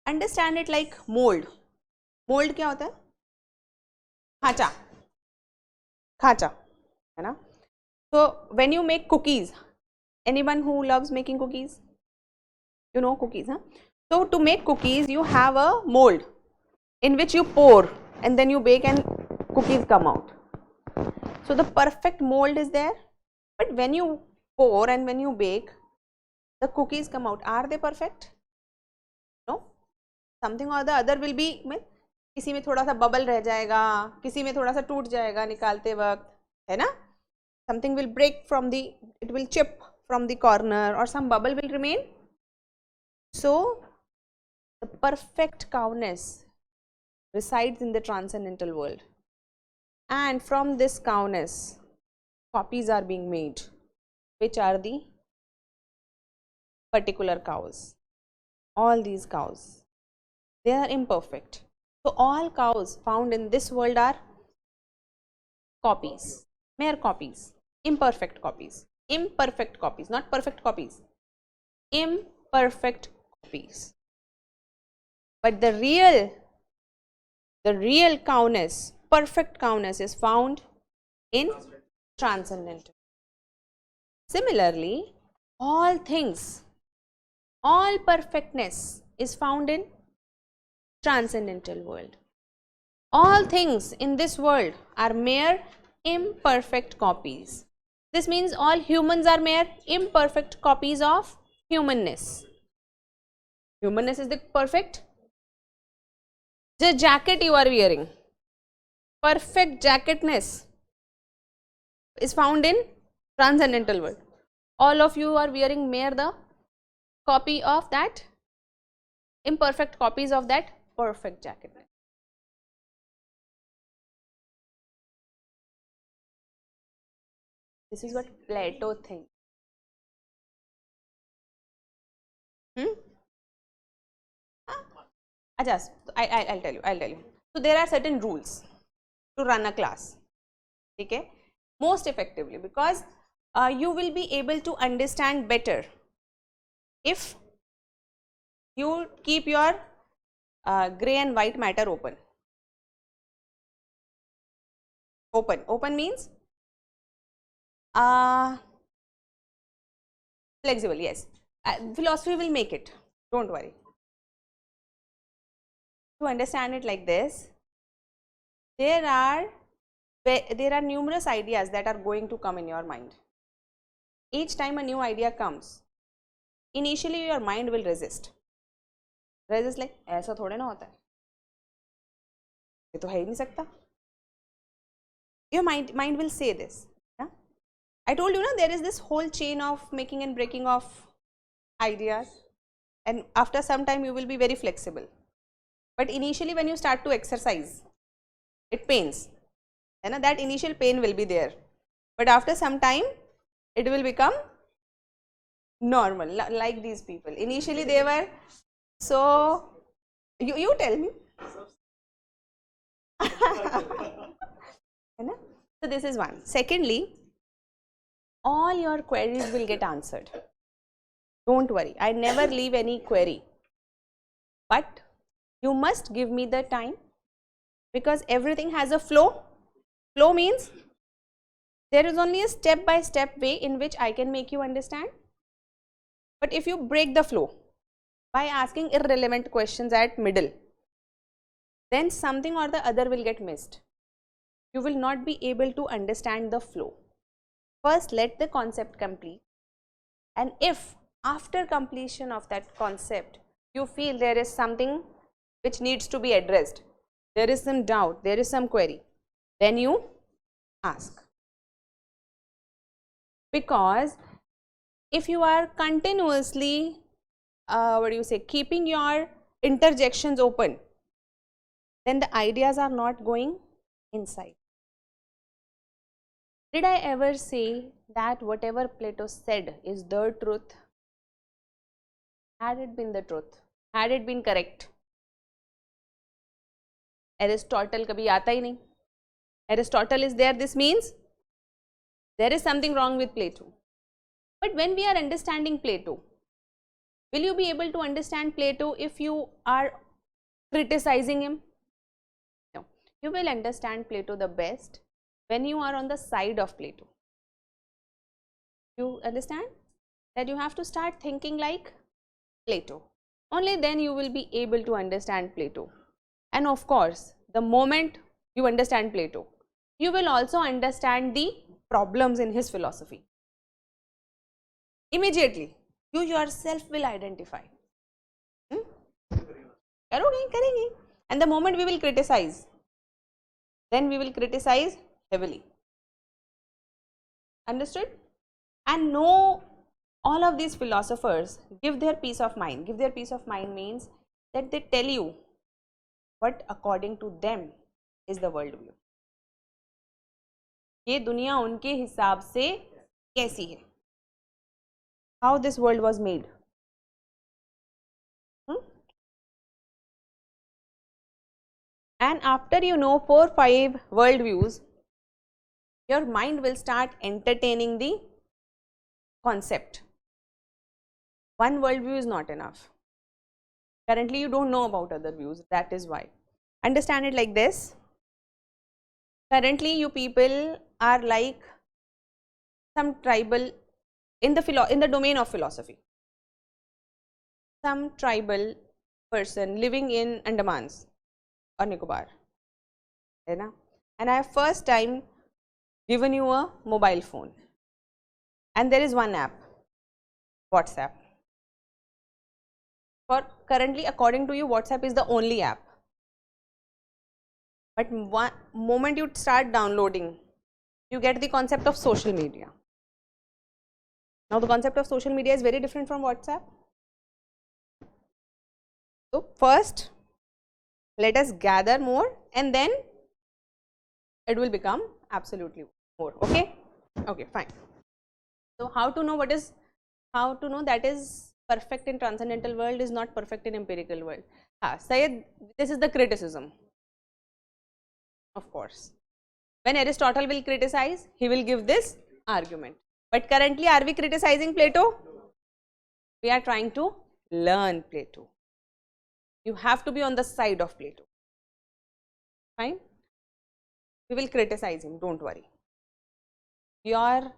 Understand it like mold. Mold क्या होता है? खाचा. खाचा, है ना? So when you make cookies, anyone who loves making cookies, you know cookies, huh? So to make cookies, you have a mold in which you pour and then you bake and cookies come out. So the perfect mold is there, but when you pour and when you bake, the cookies come out. Are they perfect? No. Something or the other will be, किसी में थोड़ा सा bubble रह जाएगा, किसी में थोड़ा सा टूट जाएगा निकालते वक्त, है ना? Something will break from the, it will chip from the corner, or some bubble will remain. So the perfect cowness resides in the transcendental world, and from this cowness copies are being made, which are the particular cows. All these cows, they are imperfect. So all cows found in this world are copies, mere copies, imperfect copies, not perfect copies, imperfect copies. But the real cowness, perfect cowness, is found in transcendental. Similarly, all things, all perfectness is found in transcendental world. All things in this world are mere imperfect copies. This means all humans are mere imperfect copies of humanness. Humanness is the perfect. The jacket you are wearing, perfect jacketness, is found in transcendental world. All of you are wearing mere the copy of that, imperfect copies of that perfect jacket. This is what Plato thinks. I'll tell you. So there are certain rules to run a class, okay, most effectively, because you will be able to understand better if you keep your gray and white matter open. Open means flexible, yes. Philosophy will make it, don't worry. To understand it like this, there are numerous ideas that are going to come in your mind. Each time a new idea comes, initially your mind will resist like, ऐसा थोड़े ना होता है, ये तो है ही नहीं सकता. Your mind will say this. Yeah? I told you, there is this whole chain of making and breaking of ideas, and after some time you will be very flexible. But initially when you start to exercise, it pains, and that initial pain will be there. But after some time, it will become normal, like these people. Initially they were so, you tell me. So this is one. Secondly, all your queries will get answered. Don't worry, I never leave any query. But you must give me the time, because everything has a flow. Flow means there is only a step-by-step way in which I can make you understand. But if you break the flow by asking irrelevant questions at middle, then something or the other will get missed. You will not be able to understand the flow. First, let the concept complete, and if after completion of that concept you feel there is something which needs to be addressed, there is some doubt, there is some query, then you ask. Because if you are continuously keeping your interjections open, then the ideas are not going inside. Did I ever say that whatever Plato said is the truth? Had it been the truth? Had it been correct? Aristotle कभी आता ही नहीं. Aristotle is there, this means there is something wrong with Plato. But when we are understanding Plato, will you be able to understand Plato if you are criticizing him? No. You will understand Plato the best when you are on the side of Plato. You understand that you have to start thinking like Plato. Only then you will be able to understand Plato. And of course, the moment you understand Plato, you will also understand the problems in his philosophy. Immediately, you yourself will identify. करेंगे. And the moment we will criticize, then we will criticize heavily. Understood? And no, all of these philosophers give their peace of mind. Give their peace of mind means that they tell you what according to them is the world view. ये दुनिया उनके हिसाब से कैसी है? How this world was made. And after you know 4-5 world views, your mind will start entertaining the concept. One world view is not enough. Currently you don't know about other views, that is why. Understand it like this. Currently you people are like some tribal in the domain of philosophy. Some tribal person living in Andamans or Nicobar, and I have first time given you a mobile phone, and there is one app, WhatsApp. For currently, according to you, WhatsApp is the only app. But one moment you start downloading, you get the concept of social media. Now the concept of social media is very different from WhatsApp. So first, let us gather more, and then it will become absolutely more. Okay? Okay, fine. So how to know that is perfect in transcendental world is not perfect in empirical world? Sayed, this is the criticism. Of course. When Aristotle will criticize, he will give this argument. But currently, are we criticizing Plato? We are trying to learn Plato. You have to be on the side of Plato. Fine? We will criticize him, don't worry. Your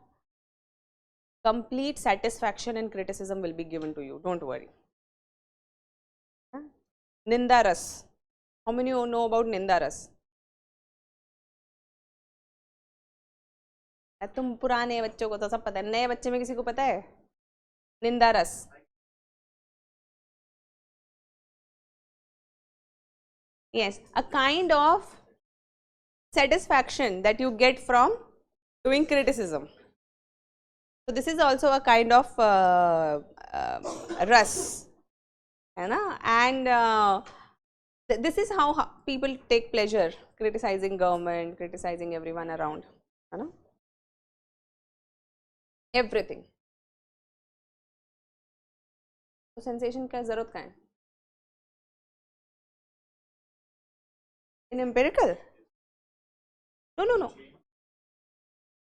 complete satisfaction and criticism will be given to you, don't worry. Nindaras. How many of you know about Nindaras? तुम पुराने बच्चों को तो सब पता है, नए बच्चे में किसी को पता है? निंदारस. Yes, a kind of satisfaction that you get from doing criticism. So this is also a kind of ras, and this is how people take pleasure criticizing government, criticizing everyone around, everything. So sensation का जरूरत क्या है? In empirical? No.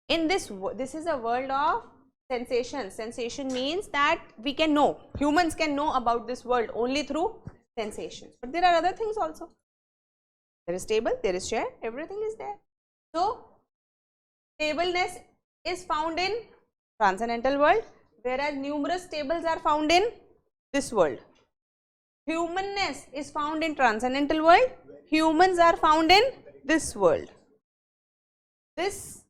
In this is a world of sensation. Sensation means that we can know, humans can know about this world only through sensations. But there are other things also. There is table, there is chair, everything is there. So stableness is found in transcendental world, whereas numerous tables are found in this world. Humanness is found in transcendental world, humans are found in this world. This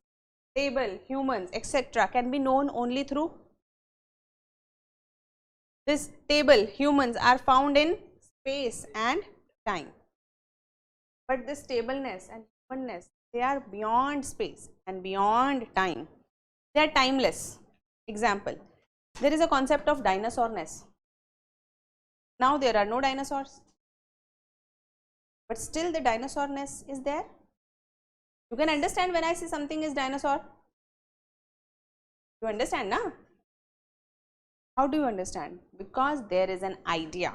table, humans, etc. can be known only through this table. Humans are found in space and time. But this stableness and humanness, they are beyond space and beyond time. They are timeless. Example, there is a concept of dinosaurness. Now there are no dinosaurs, but still the dinosaurness is there. You can understand when I say something is dinosaur. You understand, na? How do you understand? Because there is an idea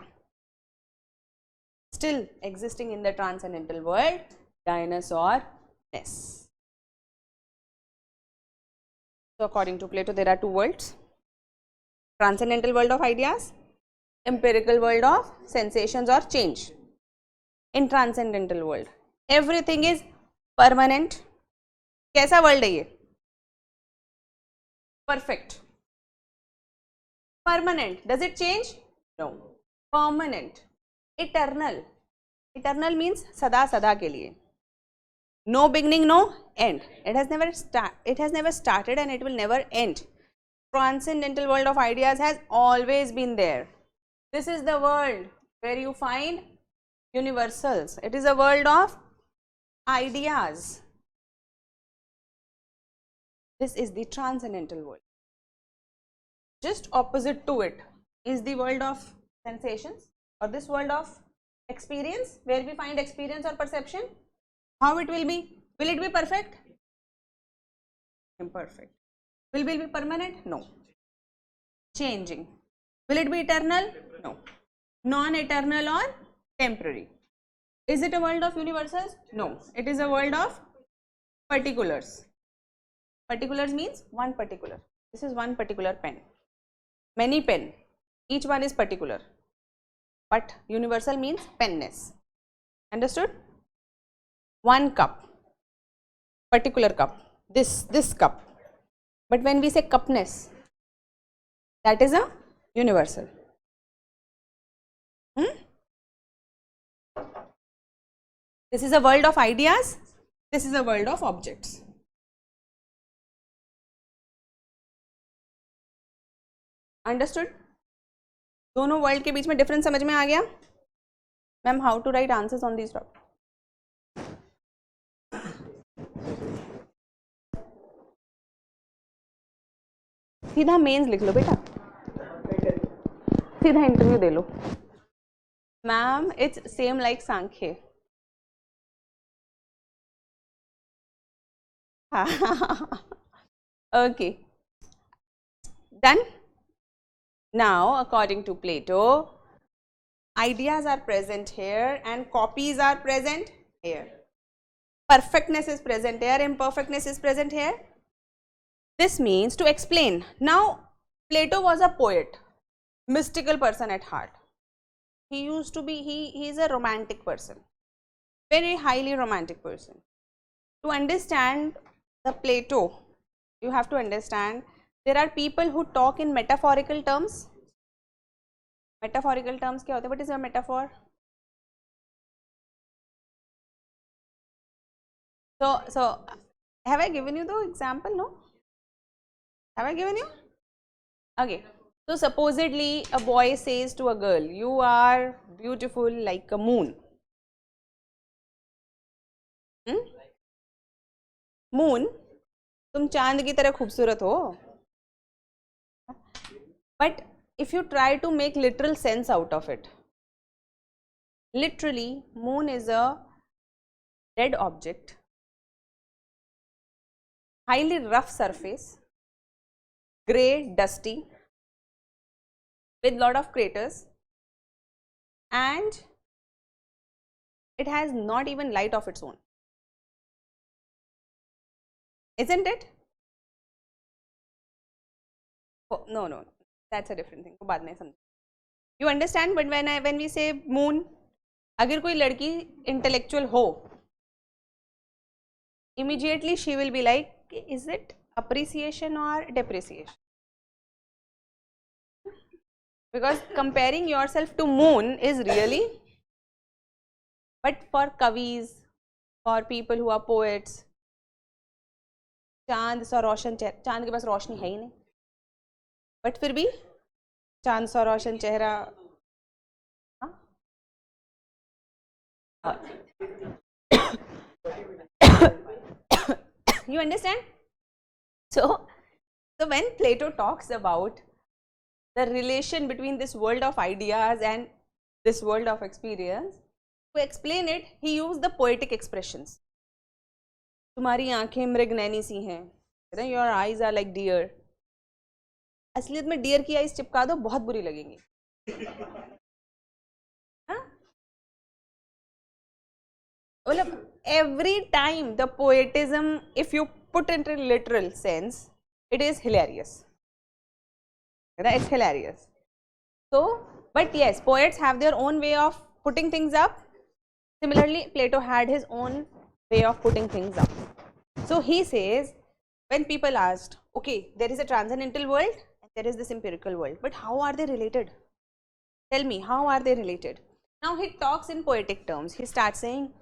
still existing in the transcendental world, dinosaur-ness. So according to Plato, there are two worlds: transcendental world of ideas, empirical world of sensations or change. In transcendental world, everything is permanent. कैसा world है ये? Perfect. Permanent. Does it change? No. Permanent. Eternal. Eternal means सदा सदा के लिए. No beginning, no end. It has never started and it will never end. Transcendental world of ideas has always been there. This is the world where you find universals. It is a world of ideas. This is the transcendental world. Just opposite to it is the world of sensations, or this world of experience, where we find experience or perception. How it will be? Will it be perfect? Imperfect. Will it be permanent? No. Changing. Will it be eternal? No. Non-eternal or temporary. Is it a world of universals? No. It is a world of particulars. Particulars means one particular. This is one particular pen. Many pen. Each one is particular. But universal means penness. Understood? One cup. Particular cup. This cup. But when we say cupness, that is a universal. This is a world of ideas. This is a world of objects. Understood? दोनों world के बीच में difference समझ में आ गया? Ma'am, how to write answers on this topic? सीधा mains लिख लो बेटा, सीधा इंटरव्यू दे लो. Ma'am, it's same like Sankhya. Okay, done. Now, according to Plato, ideas are present here and copies are present here. Perfectness is present here, imperfectness is present here. This means to explain. Now, Plato was a poet, mystical person at heart. He used to be, he is a romantic person, very highly romantic person. To understand the Plato, you have to understand there are people who talk in metaphorical terms. Metaphorical terms क्या होते हैं? What is a metaphor? So have I given you the example? No? Have I given you? Okay. So supposedly a boy says to a girl, you are beautiful like a moon. Moon, तुम चांद की तरह खूबसूरत हो. But if you try to make literal sense out of it, literally moon is a dead object, highly rough surface, grey, dusty, with lot of craters, and it has not even light of its own. Isn't it? Oh, no, that's a different thing. बाद में समझ. You understand? But when we say moon, अगर कोई लड़की intellectual हो, immediately she will be like, is it appreciation or depreciation? Because comparing yourself to moon is really, but for kavis, for people who are poets, चांद सा रोशन चेहरा, चांद के पास रोशनी है ही नहीं, बट फिर भी चांद सा रोशन चेहरा. You understand? So when Plato talks about the relation between this world of ideas and this world of experience, to explain it, he used the poetic expressions. तुम्हारी आंखें मृगनैनी सी हैं, your eyes are like deer. असलियत में dear की eyes चिपका दो, बहुत बुरी लगेंगी. मतलब every time the poetism, if you put it in literal sense, it is hilarious. It's hilarious. So, but yes, poets have their own way of putting things up. Similarly, Plato had his own way of putting things up. So he says, when people asked, okay, there is a transcendental world and there is this empirical world, but how are they related? Tell me, how are they related? Now he talks in poetic terms. He starts saying,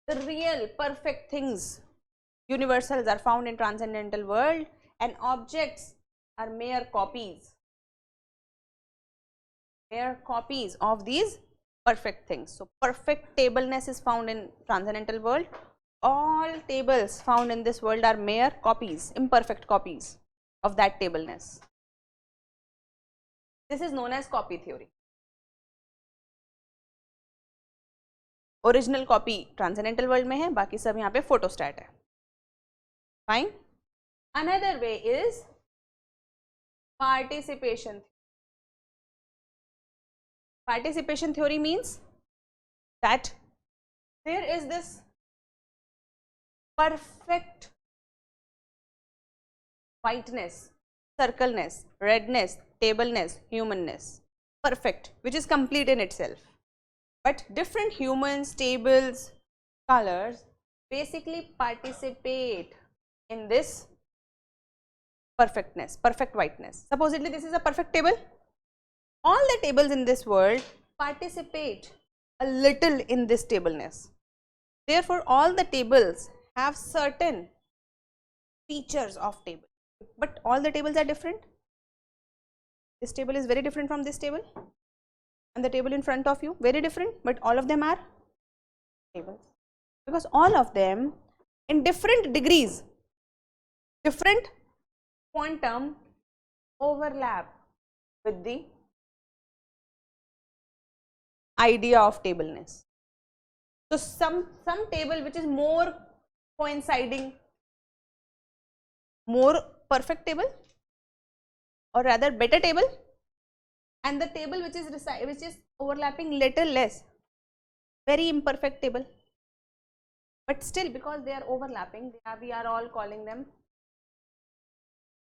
the real perfect things, universals, are found in transcendental world, and objects are mere copies of these perfect things. So perfect tableness is found in transcendental world. All tables found in this world are mere copies, imperfect copies of that tableness. This is known as copy theory. Original copy transcendental world में है, बाकी सब यहाँ पे photostat है. Fine. Another way is participation. Participation theory means that there is this perfect whiteness, circleness, redness, tableness, humanness, perfect, which is complete in itself. But different humans, tables, colors basically participate in this perfectness, perfect whiteness. Supposedly this is a perfect table. All the tables in this world participate a little in this tableness. Therefore, all the tables have certain features of table. But all the tables are different. This table is very different from this table. And the table in front of you, very different. But all of them are tables. Because all of them in different degrees, different quantum overlap with the idea of tableness. So some table which is more coinciding, more perfect table, or rather better table, and the table which is overlapping little less, very imperfect table. But still, because they are overlapping, we are all calling them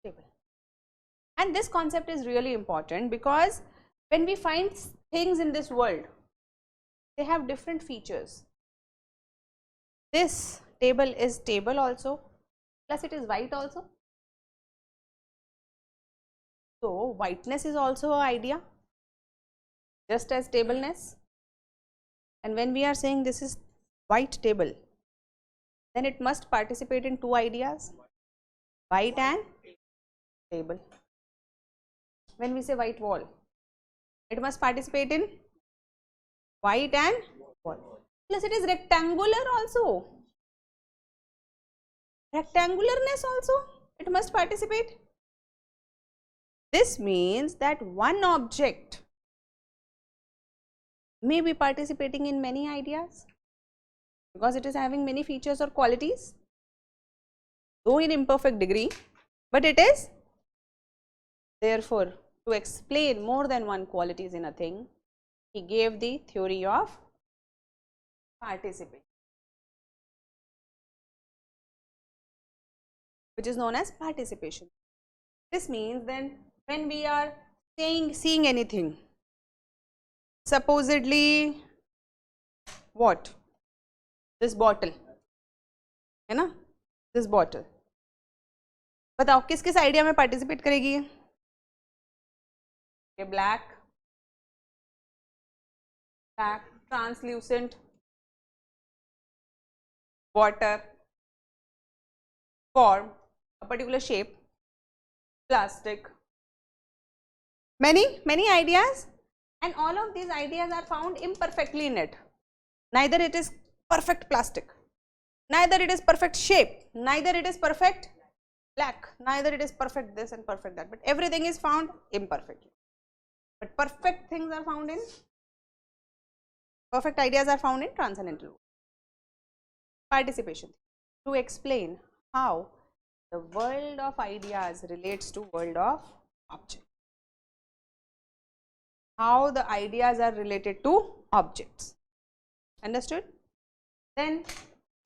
table. And this concept is really important because when we find things in this world, they have different features. This table is table also, plus it is white also. So whiteness is also an idea, just as tableness. And when we are saying this is white table, then it must participate in two ideas, white and table. When we say white wall, it must participate in white and wall. Plus it is rectangular also. Rectangularness also, it must participate. This means that one object may be participating in many ideas because it is having many features or qualities, though in imperfect degree, but it is. Therefore, to explain more than one qualities in a thing, he gave the theory of participation, which is known as participation. This means then when we are seeing anything, supposedly what? This bottle, है ना? This bottle. बताओ किस किस idea में participate करेगी ये? Black, translucent, water, form, a particular shape, plastic, many ideas, and all of these ideas are found imperfectly in it. Neither it is perfect plastic, neither it is perfect shape, neither it is perfect black, neither it is perfect this and perfect that, but everything is found imperfectly. But perfect things are found in, perfect ideas are found in transcendental world. Participation, to explain how The world of ideas relates to world of objects. How the ideas are related to objects. Understood? Then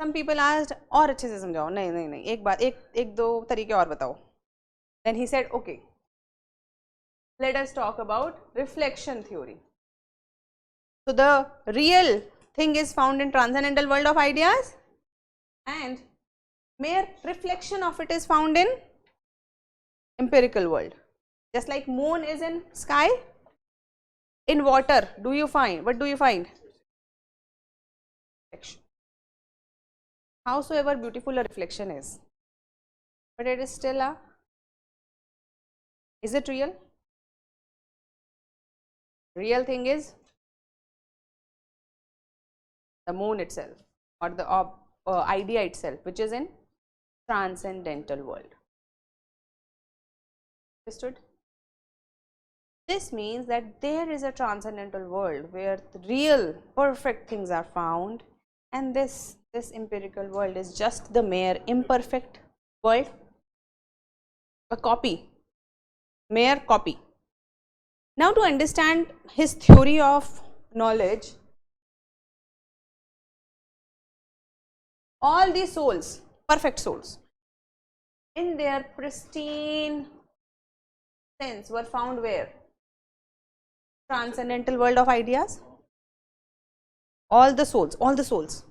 some people asked, और अच्छे से समझाओ. नहीं नहीं नहीं, एक बात, एक दो तरीके और बताओ. Then he said, okay, let us talk about reflection theory. So the real thing is found in transcendental world of ideas, and mere reflection of it is found in empirical world. Just like moon is in sky, in water, do you find, what do you find? Reflection. Howsoever beautiful a reflection is, but it is still a, is it real? Real thing is the moon itself, or the idea itself, which is in transcendental world. Understood? This means that there is a transcendental world where the real perfect things are found, and this empirical world is just the mere imperfect world, a copy, mere copy. Now to understand his theory of knowledge, all these souls, perfect souls, in their pristine sense were found where? Transcendental world of ideas. All the souls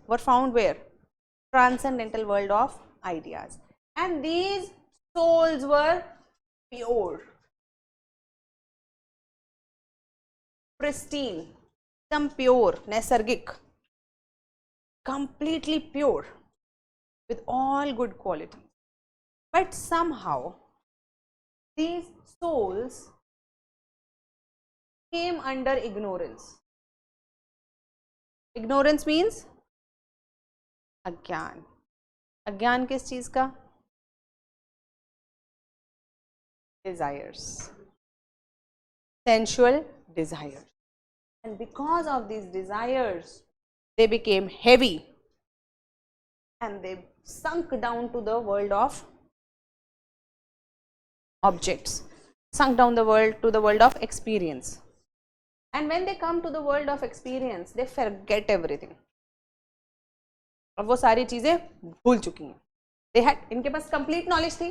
were found where? Transcendental world of ideas. And these souls were pure, pristine, some pure, nasargic, completely pure, with all good qualities. But somehow these souls came under ignorance. Ignorance means अज्ञान. अज्ञान किस चीज का? Desires, sensual desires. And because of these desires, they became heavy and they sunk down to the world of objects, sunk down the world to the world of experience. And when they come to the world of experience, they forget everything. अब वो सारी चीजें भूल चुकी हैं. They had, इनके पास complete knowledge थी.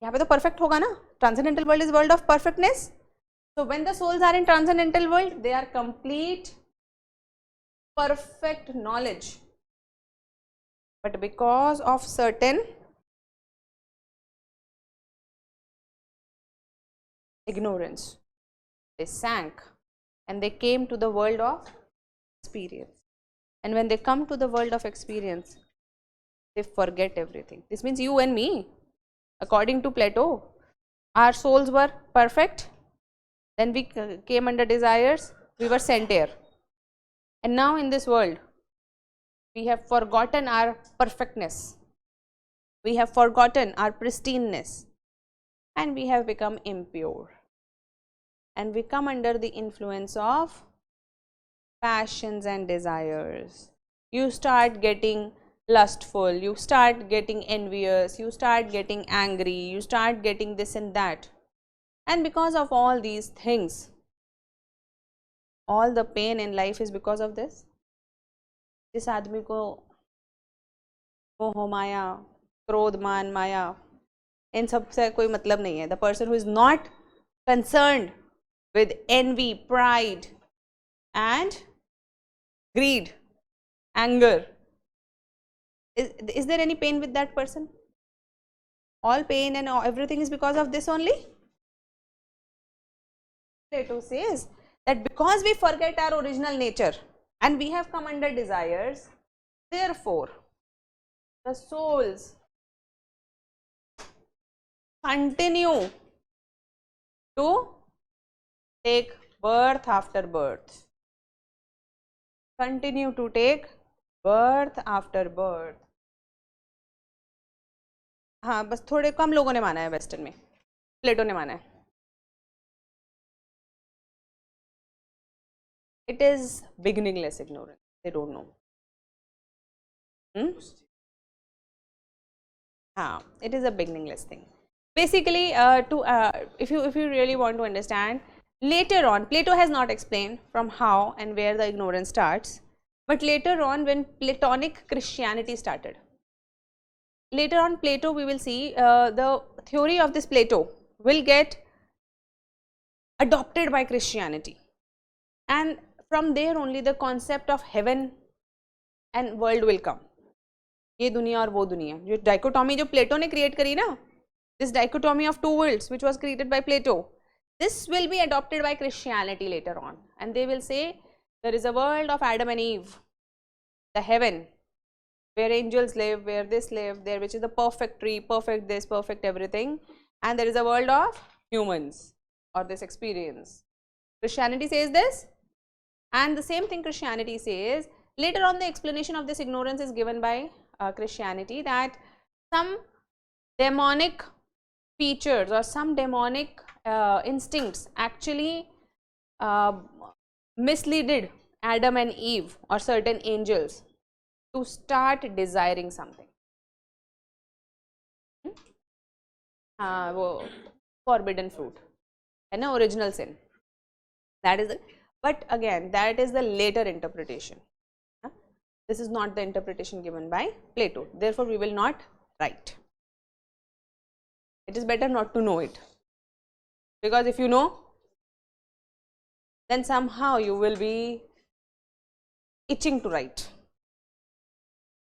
यहाँ पे तो perfect होगा ना. Transcendental world is world of perfectness. So when the souls are in transcendental world, they are complete, perfect knowledge. But because of certain ignorance, they sank and they came to the world of experience. And when they come to the world of experience, they forget everything. This means you and me, according to Plato, our souls were perfect, then we came under desires, we were sent here. And now in this world, we have forgotten our perfectness, we have forgotten our pristineness, and we have become impure. And we come under the influence of passions and desires. You start getting lustful, you start getting envious, you start getting angry, you start getting this and that. And because of all these things, all the pain in life is because of this. जिस आदमी को मोह माया, क्रोध, मान, माया, इन सब से कोई मतलब नहीं है. The person who is not concerned with envy, pride and greed, anger, is there any pain with that person? All pain and everything is because of this only. Plato says that because we forget our original nature and we have come under desires, therefore the souls continue to take birth after birth, continue to take birth after birth. हाँ, बस थोड़े कम लोगों ने माना है western में, प्लेटो ने माना है. It is beginningless ignorance. They don't know. It is a beginningless thing. Basically, if you really want to understand, later on, Plato has not explained from how and where the ignorance starts, but later on, when Platonic Christianity started, later on Plato, we will see the theory of this Plato will get adopted by Christianity, and from there only the concept of heaven and world will come. ये दुनिया और वो दुनिया, जो dichotomy जो प्लेटो ने create करी ना, this dichotomy of two worlds which was created by Plato, this will be adopted by Christianity later on, and they will say there is a world of Adam and Eve, the heaven, where angels live, where this live, there which is the perfect tree, perfect this, perfect everything, and there is a world of humans or this experience. Christianity says this, and the same thing Christianity says. Later on, the explanation of this ignorance is given by Christianity, that some demonic features or some demonic instincts actually misleaded Adam and Eve or certain angels to start desiring something. वो forbidden fruit, and original sin. That is, but again, that is the later interpretation. This is not the interpretation given by Plato. Therefore, we will not write. It is better not to know it, because if you know, then somehow you will be itching to write.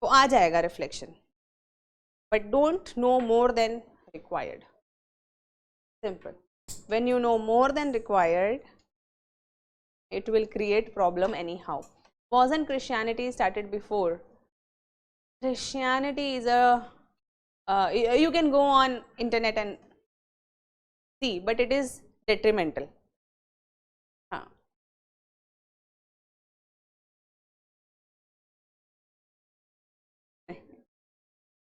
तो आ जाएगा reflection, but don't know more than required. Simple. When you know more than required, it will create problem anyhow. Wasn't Christianity started before? Christianity is a you can go on internet and see, but it is detrimental.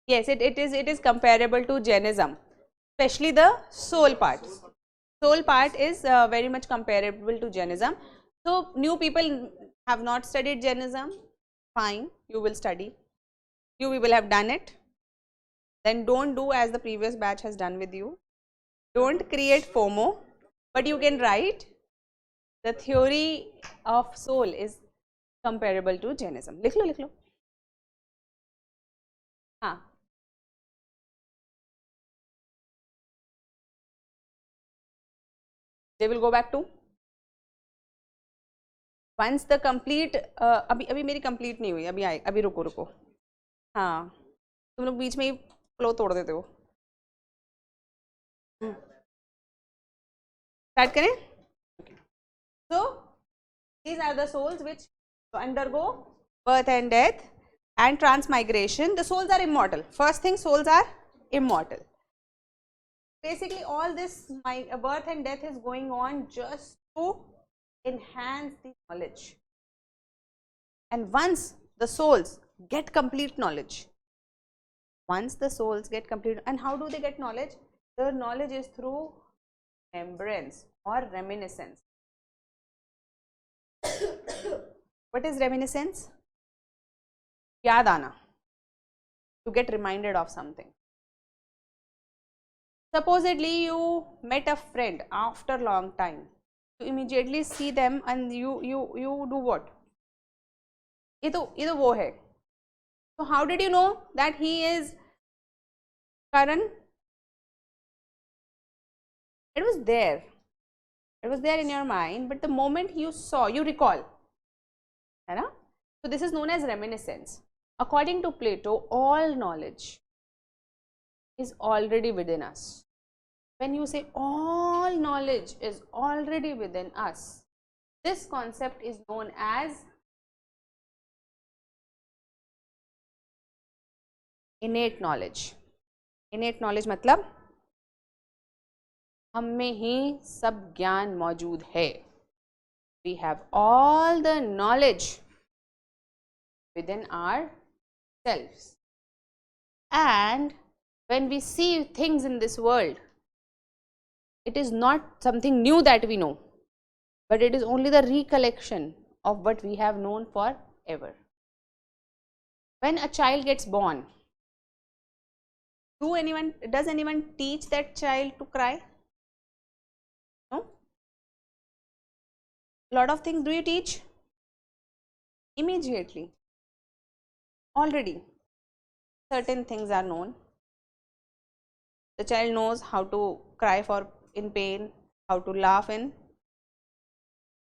Yes, it is comparable to Jainism, especially the soul part. Soul part is very much comparable to Jainism. So new people have not studied Jainism, fine, you will study, you will have done it, then don't do as the previous batch has done with you, don't create FOMO, but you can write the theory of soul is comparable to Jainism. लिख लो. हाँ. They will go back to once the complete अभी मेरी complete नहीं हुई, अभी रुको. हाँ, तुम लोग बीच में ही फ्लो तोड़ देते हो. स्टार्ट करें. So these are the souls which undergo birth and death and transmigration. The souls are immortal. First thing, souls are immortal. Basically, all this birth and death is going on just to enhance the knowledge. And once the souls get complete knowledge, and how do they get knowledge? Their knowledge is through remembrance or reminiscence. What is reminiscence? Yaad aana, to get reminded of something. Supposedly you met a friend after long time, you immediately see them and you do what? ये तो वो है. So how did you know that he is Karan? It was there in your mind, but the moment you saw, you recall, है ना? So this is known as reminiscence. According to Plato, all knowledge is already within us. When you say all knowledge is already within us, this concept is known as innate knowledge. Innate knowledge मतलब हम में ही सब ज्ञान मौजूद है. We have all the knowledge within ourselves, and when we see things in this world, it is not something new that we know, but it is only the recollection of what we have known forever. When a child gets born, Does anyone teach that child to cry? No? Lot of things do you teach? Immediately. Already. Certain things are known. The child knows how to cry in pain, how to laugh in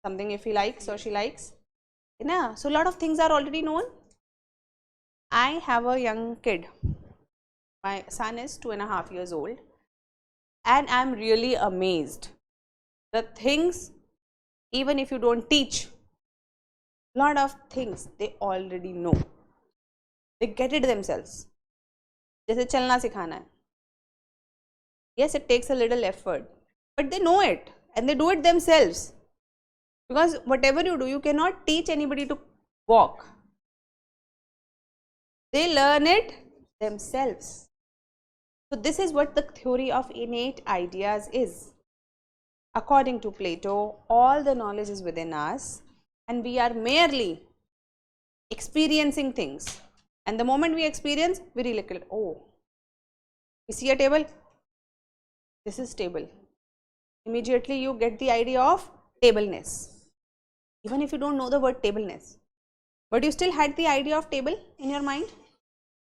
something if he likes or she likes. Yeah. So a lot of things are already known. I have a young kid. My son is 2.5 years old, and I'm really amazed. The things, even if you don't teach, lot of things they already know. They get it themselves. जैसे चलना सिखाना है. Yes, it takes a little effort, but they know it and they do it themselves. Because whatever you do, you cannot teach anybody to walk. They learn it themselves. So this is what the theory of innate ideas is. According to Plato, all the knowledge is within us and we are merely experiencing things. And the moment we experience, we recollect, oh, you see a table? This is table. Immediately you get the idea of tableness. Even if you don't know the word tableness, but you still had the idea of table in your mind,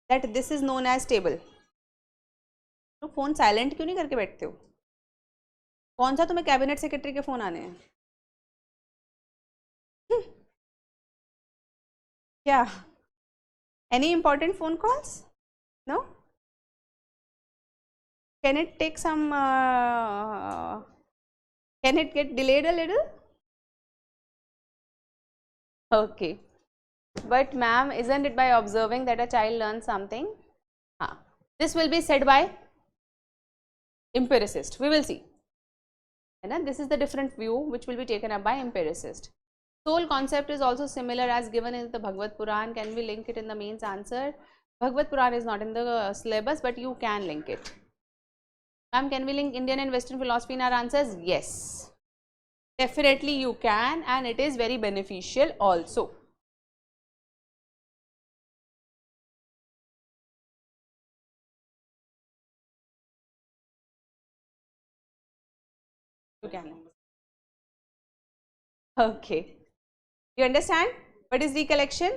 that this is known as table. तो phone silent क्यों नहीं करके बैठते हो? कौन सा तुम्हें cabinet secretary के फोन आने हैं? क्या? Any important phone calls? No? Can it take some, can it get delayed a little? Okay. But ma'am, isn't it by observing that a child learns something? This will be said by empiricist. We will see. And this is the different view which will be taken up by empiricist. Soul concept is also similar as given in the Bhagavad Puran. Can we link it in the mains answer? Bhagavad Puran is not in the syllabus, but you can link it. Ma'am, can we link Indian and Western philosophy in our answers? Yes. Definitely you can, and it is very beneficial also. You can. Okay. You understand? What is recollection?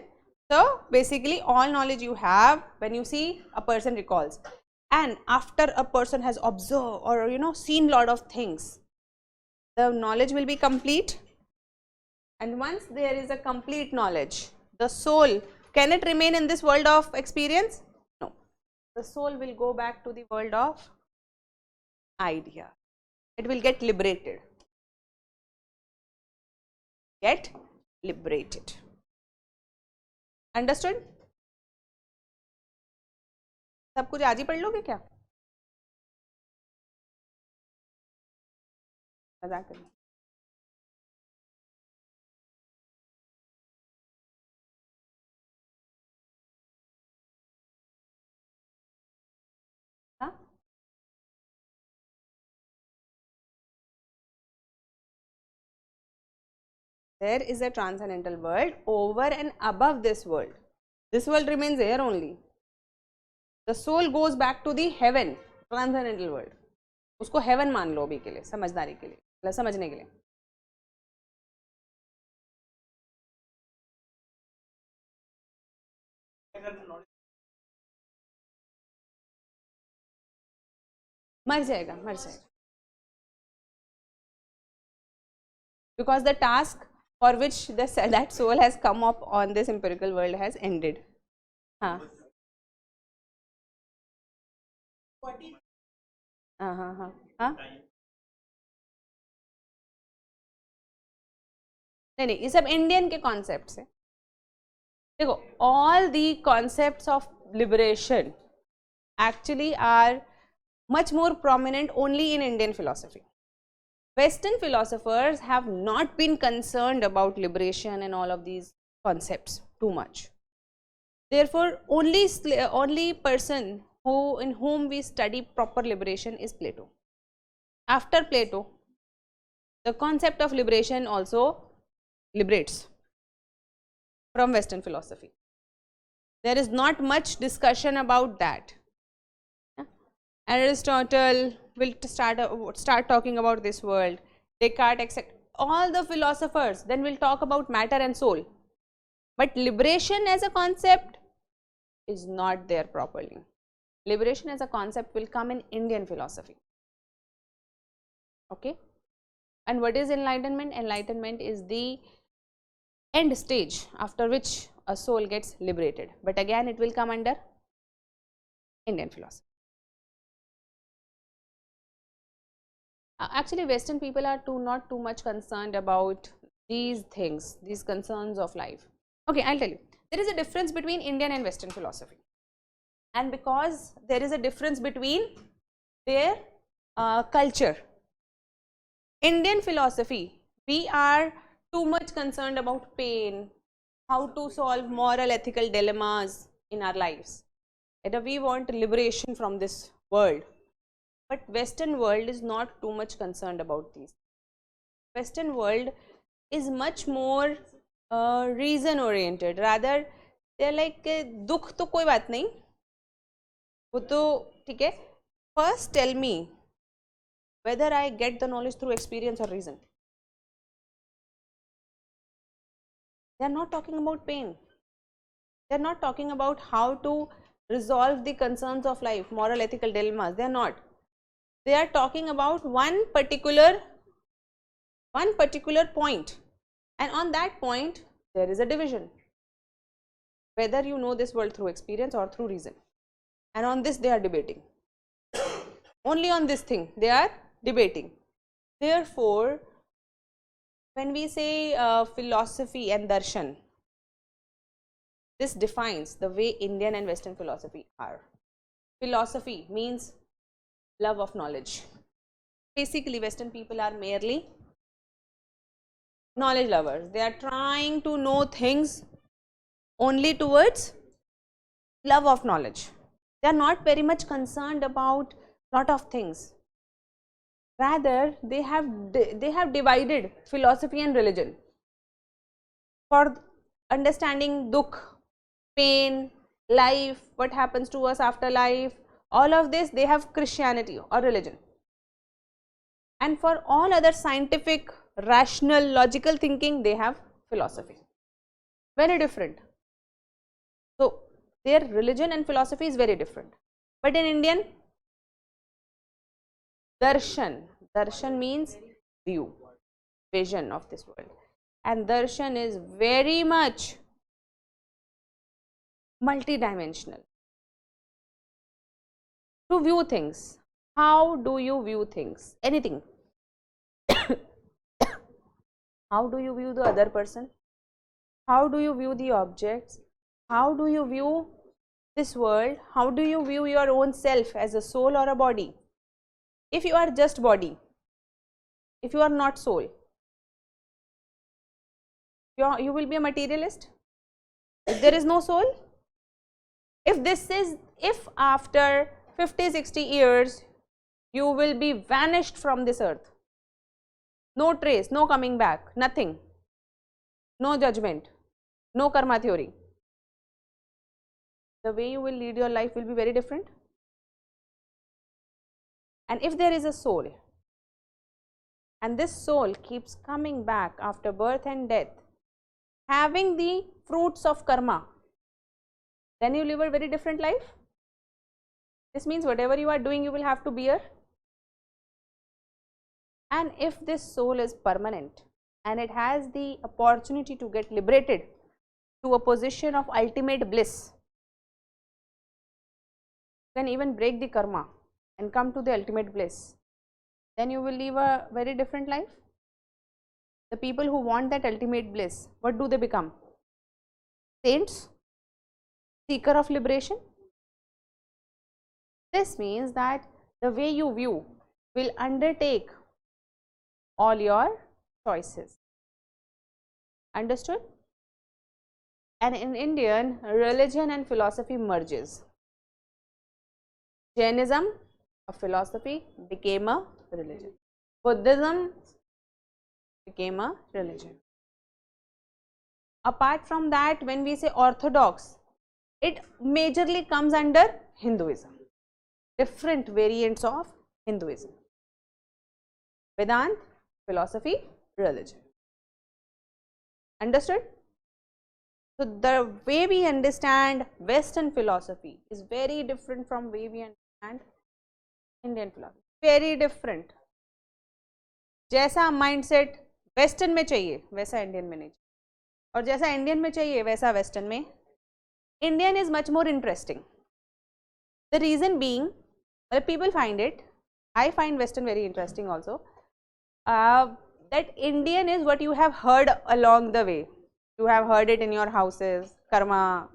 So basically all knowledge you have when you see a person recalls, and after a person has observed or seen lot of things, the knowledge will be complete. And once there is a complete knowledge, the soul, can it remain in this world of experience? No. The soul will go back to the world of idea. It will get liberated. Get liberated. Understood? सब कुछ आज ही पढ़ लोगे क्या? मजाक कर रही हूँ. There is a transcendental world over and above this world. This world remains here only. The soul goes back to the heaven, transcendental world. उसको heaven मान लो अभी के लिए, समझदारी के लिए, मतलब समझने के लिए. मर जाएगा. Because the task for which that soul has come up on this empirical world has ended. हाँ. नहीं, ये सब इंडियन के कॉन्सेप्ट्स है. देखो, all the concepts of liberation actually are much more prominent only in Indian philosophy. Western philosophers have not been concerned about liberation and all of these concepts too much. Therefore, only person in whom we study proper liberation is Plato. After Plato, the concept of liberation also liberates from Western philosophy. There is not much discussion about that. Aristotle will start talking about this world, Descartes, etc. All the philosophers, then we'll talk about matter and soul. But liberation as a concept is not there properly. Liberation as a concept will come in Indian philosophy. Okay? And what is enlightenment? Enlightenment is the end stage after which a soul gets liberated. But again, it will come under Indian philosophy. Actually, Western people are not too much concerned about these things, these concerns of life. Okay, I'll tell you. There is a difference between Indian and Western philosophy. And because there is a difference between their culture, Indian philosophy, we are too much concerned about pain, how to solve moral, ethical dilemmas in our lives. And we want liberation from this world. But Western world is not too much concerned about these. Western world is much more reason oriented. Rather, they are like dukh to koi baat nahi. वो तो ठीक है. First tell me whether I get the knowledge through experience or reason. They are not talking about pain. They are not talking about how to resolve the concerns of life, moral, ethical dilemmas. They are not. They are talking about one particular point, and on that point there is a division, whether you know this world through experience or through reason, and on this they are debating. Only on this thing they are debating. Therefore, when we say philosophy and darshan, this defines the way Indian and Western philosophy are. Philosophy means love of knowledge. Basically, Western people are merely knowledge lovers. They are trying to know things only towards love of knowledge. They are not very much concerned about lot of things. Rather, they have divided philosophy and religion. For understanding dukh, pain, life, what happens to us after life, all of this they have Christianity or religion. And for all other scientific, rational, logical thinking, they have philosophy. Very different. So, their religion and philosophy is very different. But in Indian, darshan means view, vision of this world. And darshan is very much multidimensional. To view things. How do you view things? Anything. How do you view the other person? How do you view the objects? How do you view this world? How do you view your own self as a soul or a body? If you are just body, if you are not soul, you will be a materialist. If there is no soul, if after 50-60 years you will be vanished from this earth, no trace, no coming back, nothing, no judgment, no karma theory, the way you will lead your life will be very different. And if there is a soul, and this soul keeps coming back after birth and death, having the fruits of karma, then you live a very different life. This means whatever you are doing, you will have to bear. And if this soul is permanent and it has the opportunity to get liberated to a position of ultimate bliss, then even break the karma and come to the ultimate bliss, then you will live a very different life. The people who want that ultimate bliss, what do they become? Saints? Seeker of liberation? This means that the way you view will undertake all your choices. Understood? And in Indian, religion and philosophy merges. Jainism, a philosophy, became a religion. Buddhism became a religion. Apart from that, when we say orthodox, it majorly comes under Hinduism. different variants of Hinduism. Vedanta, philosophy, religion. Understood? So the way we understand Western philosophy is very different from way we understand Indian philosophy. Very different. जैसा mindset Western में चाहिए वैसा Indian में नहीं चाहिए, और जैसा Indian में चाहिए वैसा Western में. Indian is much more interesting. The reason being, well, people find it, I find Western very interesting also, that Indian is what you have heard along the way. You have heard it in your houses, karma,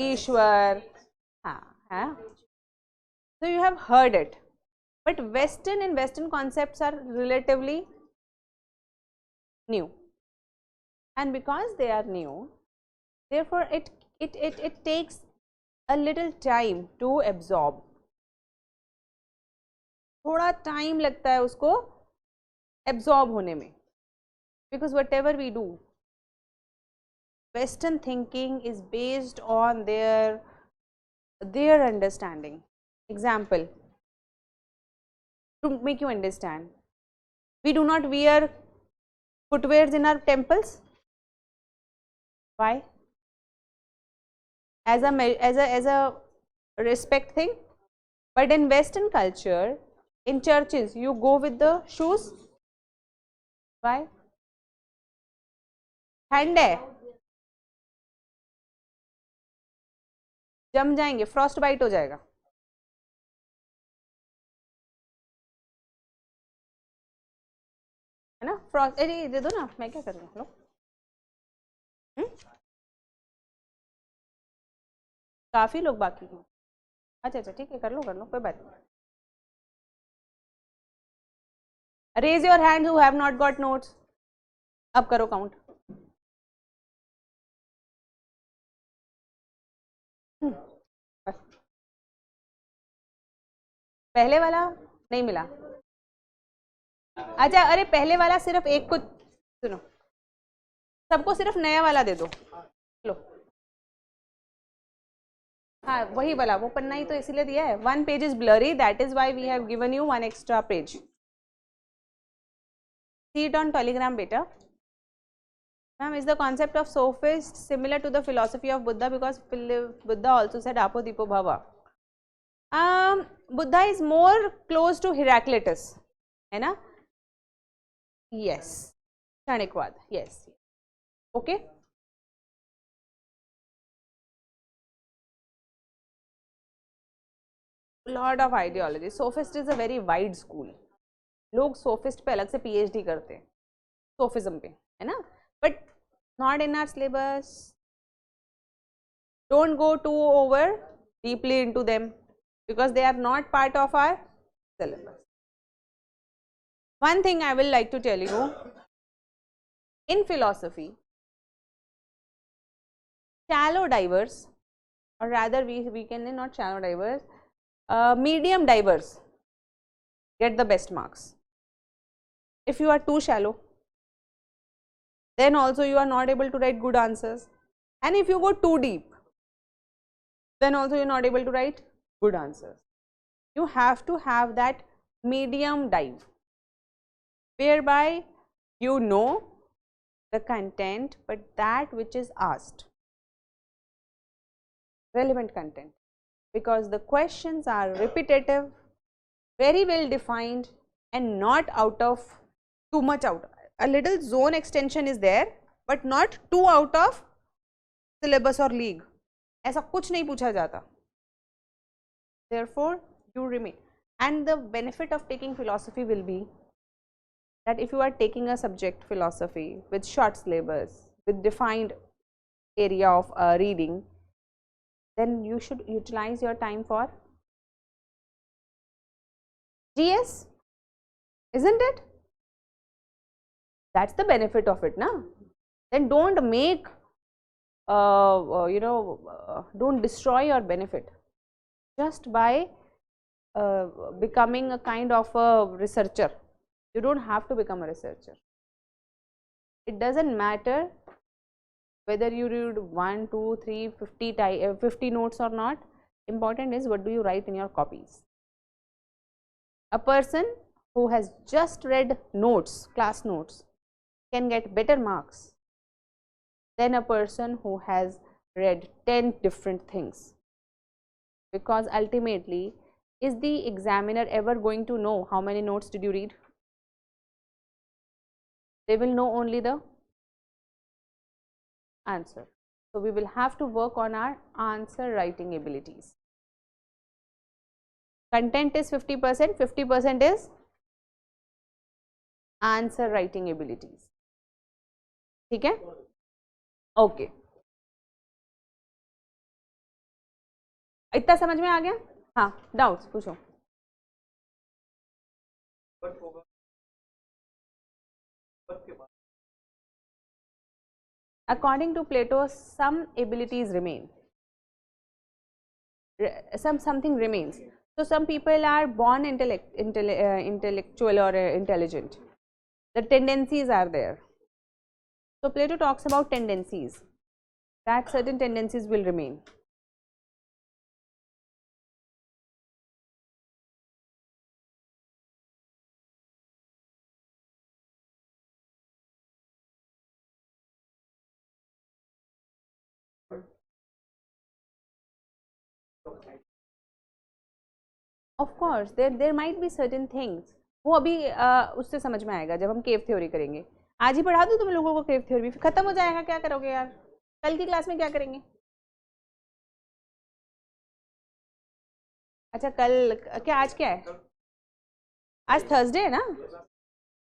Ishwar, so you have heard it. But Western and Western concepts are relatively new, and because they are new, therefore it takes a little time to absorb. थोड़ा time लगता है उसको absorb होने में, because whatever we do, Western thinking is based on their understanding. Example, to make you understand, we do not wear footwears in our temples. Why? As a respect thing. But in Western culture, in churches, you go with the shoes. Why? ठंड है, जम जाएंगे, Frost bite हो जाएगा. है ना, Frost. अरे दे दो ना, मैं क्या कर रहा हूँ. काफी लोग बाकी हैं. अच्छा अच्छा ठीक है, कर लो कोई बात नहीं. Raise your hand who have not got notes. अब करो काउंट. पहले वाला नहीं मिला. अच्छा, अरे पहले वाला सिर्फ एक को सुनो, सबको सिर्फ नया वाला दे दो. लो, हाँ वही वाला, वो पन्ना ही तो इसीलिए दिया है. 1 page is blurry, that is why we have given you 1 extra page. See it on telegram beta. Ma'am, is the concept of sophist similar to the philosophy of Buddha, because Buddha also said apo dipo bhava. Buddha is more close to Heraclitus, है ना? Yes, क्षणिकवाद. Yes, okay. Lot of ideology. Sophist is a very wide school. लोग sophist पे अलग से PhD करते हैं, sophism पे, है ना? But not in our syllabus. Don't go too over deeply into them, because they are not part of our syllabus. One thing I will like to tell you, in philosophy, shallow divers, or rather we can say not shallow divers, medium divers get the best marks. If you are too shallow, then also you are not able to write good answers, and if you go too deep, then also you are not able to write good answers. You have to have that medium dive, whereby you know the content, but that which is asked, relevant content, because the questions are repetitive, very well defined, and not out of too much out. A little zone extension is there, but not too out of syllabus or league. ऐसा कुछ नहीं पूछा जाता. Therefore, you remain. And the benefit of taking philosophy will be that if you are taking a subject philosophy with short syllabus, with defined area of reading, then you should utilize your time for GS, isn't it? That's the benefit of it, na? Then don't make, don't destroy your benefit just by becoming a kind of a researcher. You don't have to become a researcher. It doesn't matter whether you read 1, 2, 3, 50 notes or not. Important is what do you write in your copies. A person who has just read notes, class notes, can get better marks than a person who has read 10 different things, because ultimately, is the examiner ever going to know how many notes did you read? They will know only the answer. So we will have to work on our answer writing abilities. Content is 50%, 50% is answer writing abilities. ठीक है? Okay, इतना समझ में आ गया? हाँ, doubts पूछो. According to Plato, some abilities remain. Something remains. So some people are born intellectual or intelligent. The tendencies are there. So Plato talks about tendencies, that certain tendencies will remain. Of course, there might be certain things. वो अभी उससे समझ में आएगा जब हम केव theory करेंगे. आज ही पढ़ा दूँ तुम लोगों को केव थ्योरी, फिर खत्म हो जाएगा. क्या करोगे यार? कल की क्लास में क्या करेंगे? अच्छा, कल क्या, आज क्या है? आज थर्सडे है ना,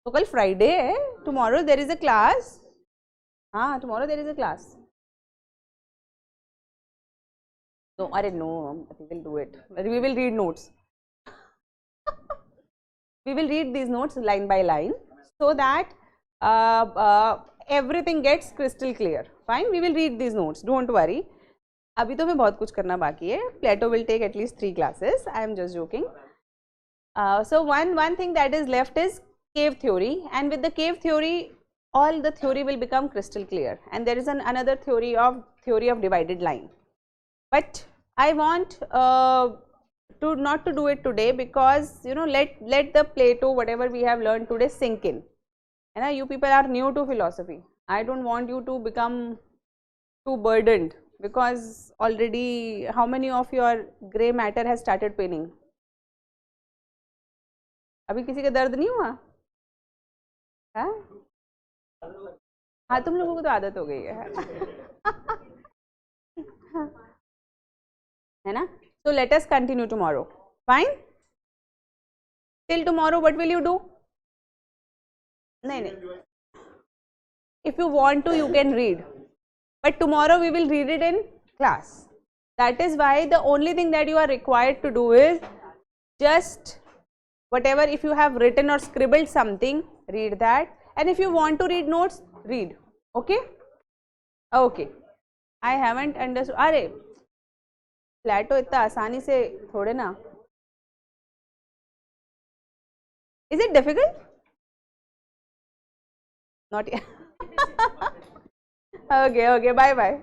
तो कल फ्राइडे है. Tomorrow there is a class. हाँ, tomorrow there is a class. No, अरे no, we will do it. We will read notes. We will read these notes line by line so that everything gets crystal clear. Fine, we will read these notes. Don't worry. अभी तो मैं बहुत कुछ करना बाकी है. Plato will take at least 3 classes. I am just joking. So one thing that is left is cave theory, and with the cave theory, all the theory will become crystal clear. And there is another theory of divided line. But I want not to do it today, because let the Plato, whatever we have learned today, sink in. And you people are new to philosophy. I don't want you to become too burdened, because already how many of your grey matter has started paining? अभी किसी का दर्द नहीं हुआ? हाँ, तुम लोगों को तो आदत हो गई है. है ना? So let us continue tomorrow. Fine? Till tomorrow, what will you do? No. If you want to, you can read. But tomorrow we will read it in class. That is why the only thing that you are required to do is just whatever, if you have written or scribbled something, read that. And if you want to read notes, read. Okay? Okay. I haven't understood. अरे प्लेटो इतना आसानी से थोड़े ना. Is it difficult? Not yet. Okay, bye bye.